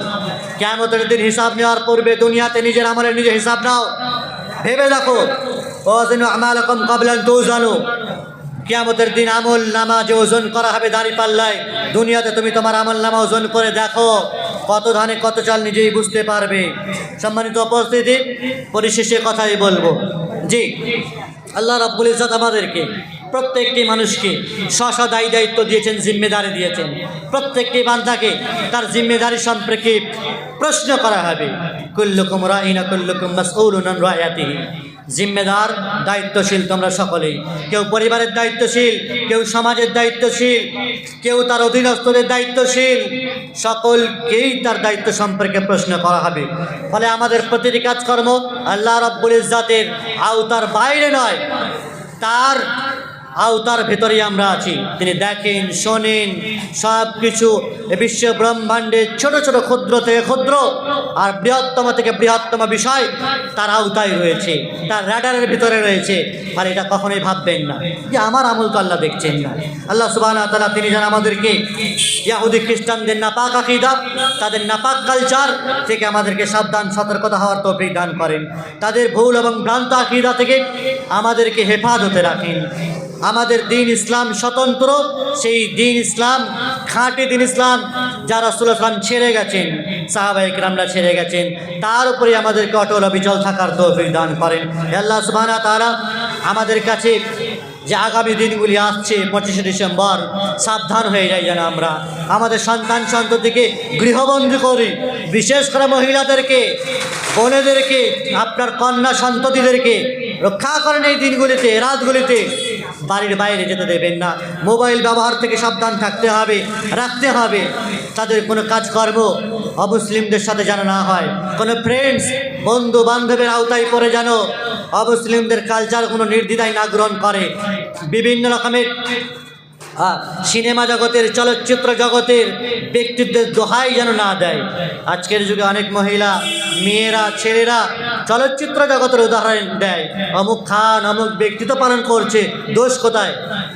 কিয়ামতের দিন হিসাব নেওয়ার পূর্বে দুনিয়াতে নিজের আমলের নিজে হিসাব নাও, ভেবে দেখো। ওয়াজিনু আমালাকুম ক্বাবলা আন তুজানু। কিয়ামতের দিন আমল নামা যে ওজন করা হবে দাঁড়িপাল্লায়, দুনিয়াতে তুমি তোমার আমল নামা ওজন করে দেখো, কত ধানে কত চাল নিজেই বুঝতে পারবে। সম্মানিত উপস্থিতি, পরিশেষে কথাই বলবো, জি আল্লাহ রাব্বুল ইজ্জত আমাদেরকে প্রত্যেকটি মানুষকে স্ব দায়ী দায়িত্ব দিয়েছেন, জিম্মেদারি দিয়েছেন। প্রত্যেকটি বান্দাকে তার জিম্মেদারি সম্পর্কে প্রশ্ন করা হবে। কুল্লুকুম রাইন ওয়া কুল্লুকুম মাসউলুন আন রায়াতিহি। জিম্মেদার, দায়িত্বশীল তোমরা সকলেই। কেউ পরিবারের দায়িত্বশীল, কেউ সমাজের দায়িত্বশীল, কেউ তার অধীনস্থদের দায়িত্বশীল। সকলকেই তার দায়িত্ব সম্পর্কে প্রশ্ন করা হবে। ফলে আমাদের প্রতিটি কাজকর্ম আল্লাহ রাব্বুল ইজ্জতের আওতার বাইরে নয়, তার আওতার ভেতরেই আমরা আছি। তিনি দেখেন, শোনেন সব কিছু। এ বিশ্ব ব্রহ্মাণ্ডের ছোট ছোট ক্ষুদ্র থেকে ক্ষুদ্র আর বৃহত্তম থেকে বৃহত্তম বিষয় তার আওতায় রয়েছে, তার রাডারের ভিতরে রয়েছে। আর এটা কখনোই ভাববেন না যে আমার আমল তো আল্লাহ দেখছেন না। আল্লাহ সুবহানাহু ওয়া তাআলা তিনি যেন আমাদেরকে ইহুদি খ্রিস্টানদের নাপাক আকীদা, তাদের নাপাক কালচার থেকে আমাদেরকে সাবধান সতর্কতা হওয়ার তৌফিক দান করেন। তাদের ভুল এবং ভ্রান্ত আকীদা থেকে আমাদেরকে হেফাজতে রাখেন। আমাদের দিন ইসলাম স্বতন্ত্র, সেই দিন ইসলাম, খাঁটি দিন ইসলাম যা রাসূলুল্লাহ সাল্লাল্লাহু আলাইহি ওয়াসাল্লাম ছেড়ে গেছেন, সাহাবায়ে কেরামরা ছেড়ে গেছেন, তার উপরে আমাদেরকে অটল অবিচল থাকার তৌফিক দান করেন। আল্লাহ সুবহানাহু ওয়া তাআলা আমাদের কাছে যে আগামী দিনগুলি আসছে 25শে ডিসেম্বর, সাবধান হয়ে যাই যেন আমরা আমাদের সন্তান সন্ততিকে গৃহবন্দী করি। বিশেষ করে মহিলাদেরকে, বোনেদেরকে, আপনার কন্যা সন্ততিদেরকে রক্ষা করেন। এই দিনগুলিতে, রাতগুলিতে বাড়ির বাইরে যেতে দেবেন না। মোবাইল ব্যবহার থেকে সাবধান থাকতে হবে, রাখতে হবে। তাদের কোনো কাজকর্ম অমুসলিমদের সাথে যেন না হয়, কোনো ফ্রেন্ডস, বন্ধু বান্ধবের আওতায় পড়ে যেন অমুসলিমদের কালচার কোনো নির্দ্বিধায় না গ্রহণ করে। বিভিন্ন রকমের সিনেমা জগতের, চলচ্চিত্র জগতের ব্যক্তিত্বের দোহাই যেন না দেয়। আজকের যুগে অনেক মহিলা, মেয়েরা, ছেলেরা চলচ্চিত্র জগতের উদাহরণ দেয়। অমুক খান, অমুক ব্যক্তিত্ব পালন করছে, দোষ কোথায়?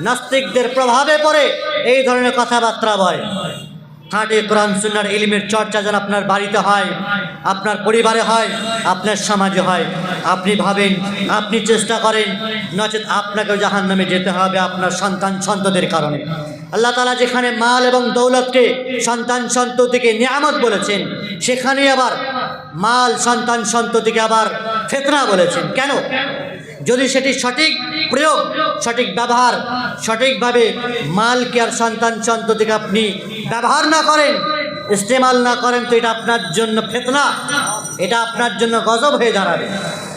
নাস্তিকদের প্রভাবে পড়ে এই ধরনের কথাবার্তা বলে। খাঁটি কোরআন সুন্নাহর ইলমের চর্চা যেন আপনার বাড়িতে হয়, আপনার পরিবারে হয়, আপনার সমাজে হয়। আপনি ভাবেন, আপনি চেষ্টা করেন, নচেত আপনাকেও জাহান্নামে যেতে হবে আপনার সন্তান সন্ততির কারণে। আল্লাহ তাআলা যেখানে মাল এবং দৌলতকে, সন্তান সন্ততিকে নিয়ামত বলেছেন, সেখানে আবার মাল, সন্তান সন্ততিকে আবার ফিতনা বলেছেন। কেন? যদি সেটি সঠিক প্রয়োগ, সঠিক ব্যবহার, সঠিকভাবে মালকে আর সন্তান সন্ততিকে আপনি ব্যবহার না করেন, ইস্তেমাল না করেন, তো এটা আপনার জন্য ফিতনা, এটা আপনার জন্য গজব হয়ে দাঁড়াবে।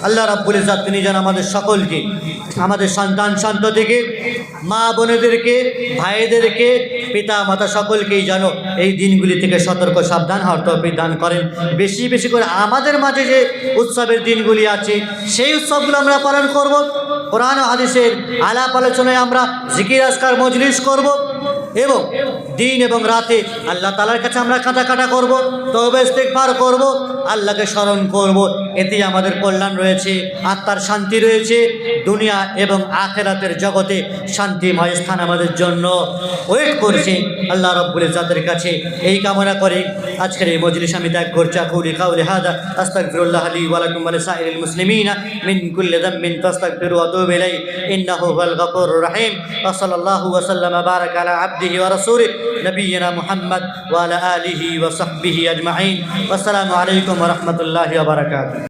আল্লাহ রাব্বুল ইজ্জত তিনি যেন আমাদের সকলকে, আমাদের সন্তান সন্ততিকে, মা বোনেদেরকে, ভাইদেরকে, পিতা মাতা সকলকেই যেন এই দিনগুলি থেকে সতর্ক সাবধান হওয়ার তৌফিক দান করেন। বেশি বেশি করে আমাদের মাঝে যে উৎসবের দিনগুলি আছে, সেই উৎসবগুলো আমরা পালন করব। কোরআন ও হাদিসের আলাপ আলোচনায় আমরা জিকির আজকার মজলিস করব। এবং দিন এবং রাতে আল্লাহ তাআলার কাছে আমরা কাটা করব, তওবা ইস্তিগফার করব, আল্লাহকে স্মরণ করব। এতে আমাদের কল্যাণ রয়েছে, আত্মার শান্তি রয়েছে, দুনিয়া এবং আখিরাতের জগতে শান্তিময় স্থান আমাদের জন্য ওয়েট করছে আল্লাহ রাব্বুল ইজ্জাতের কাছে। এই কামনা করে আজকের এই মজলিস আমি ত্যাগ করছি। আকুলু কাউলি হাযা আস্তাগফিরুল্লাহ লি ওয়া লাকুম ওয়া লিসাইরিল মুসলিমিনা মিন কুল্লি যামবিন ফাস্তাগফিরু ওয়া তুবু ইলাইহি ইন্নাহু হুয়াল গফুরুর রাহিম। ওয়া সাল্লাল্লাহু ওয়া সাল্লামা বারাকা আলা আবদিহি ওয়া রাসূলিহি নবিয়িনা মুহাম্মদ ওয়া আলা আলিহি ওয়া সাহবিহি আজমাইন। ওয়াসসালামু আলাইকুম ওয়া রাহমাতুল্লাহি ওয়া বারাকাতুহু।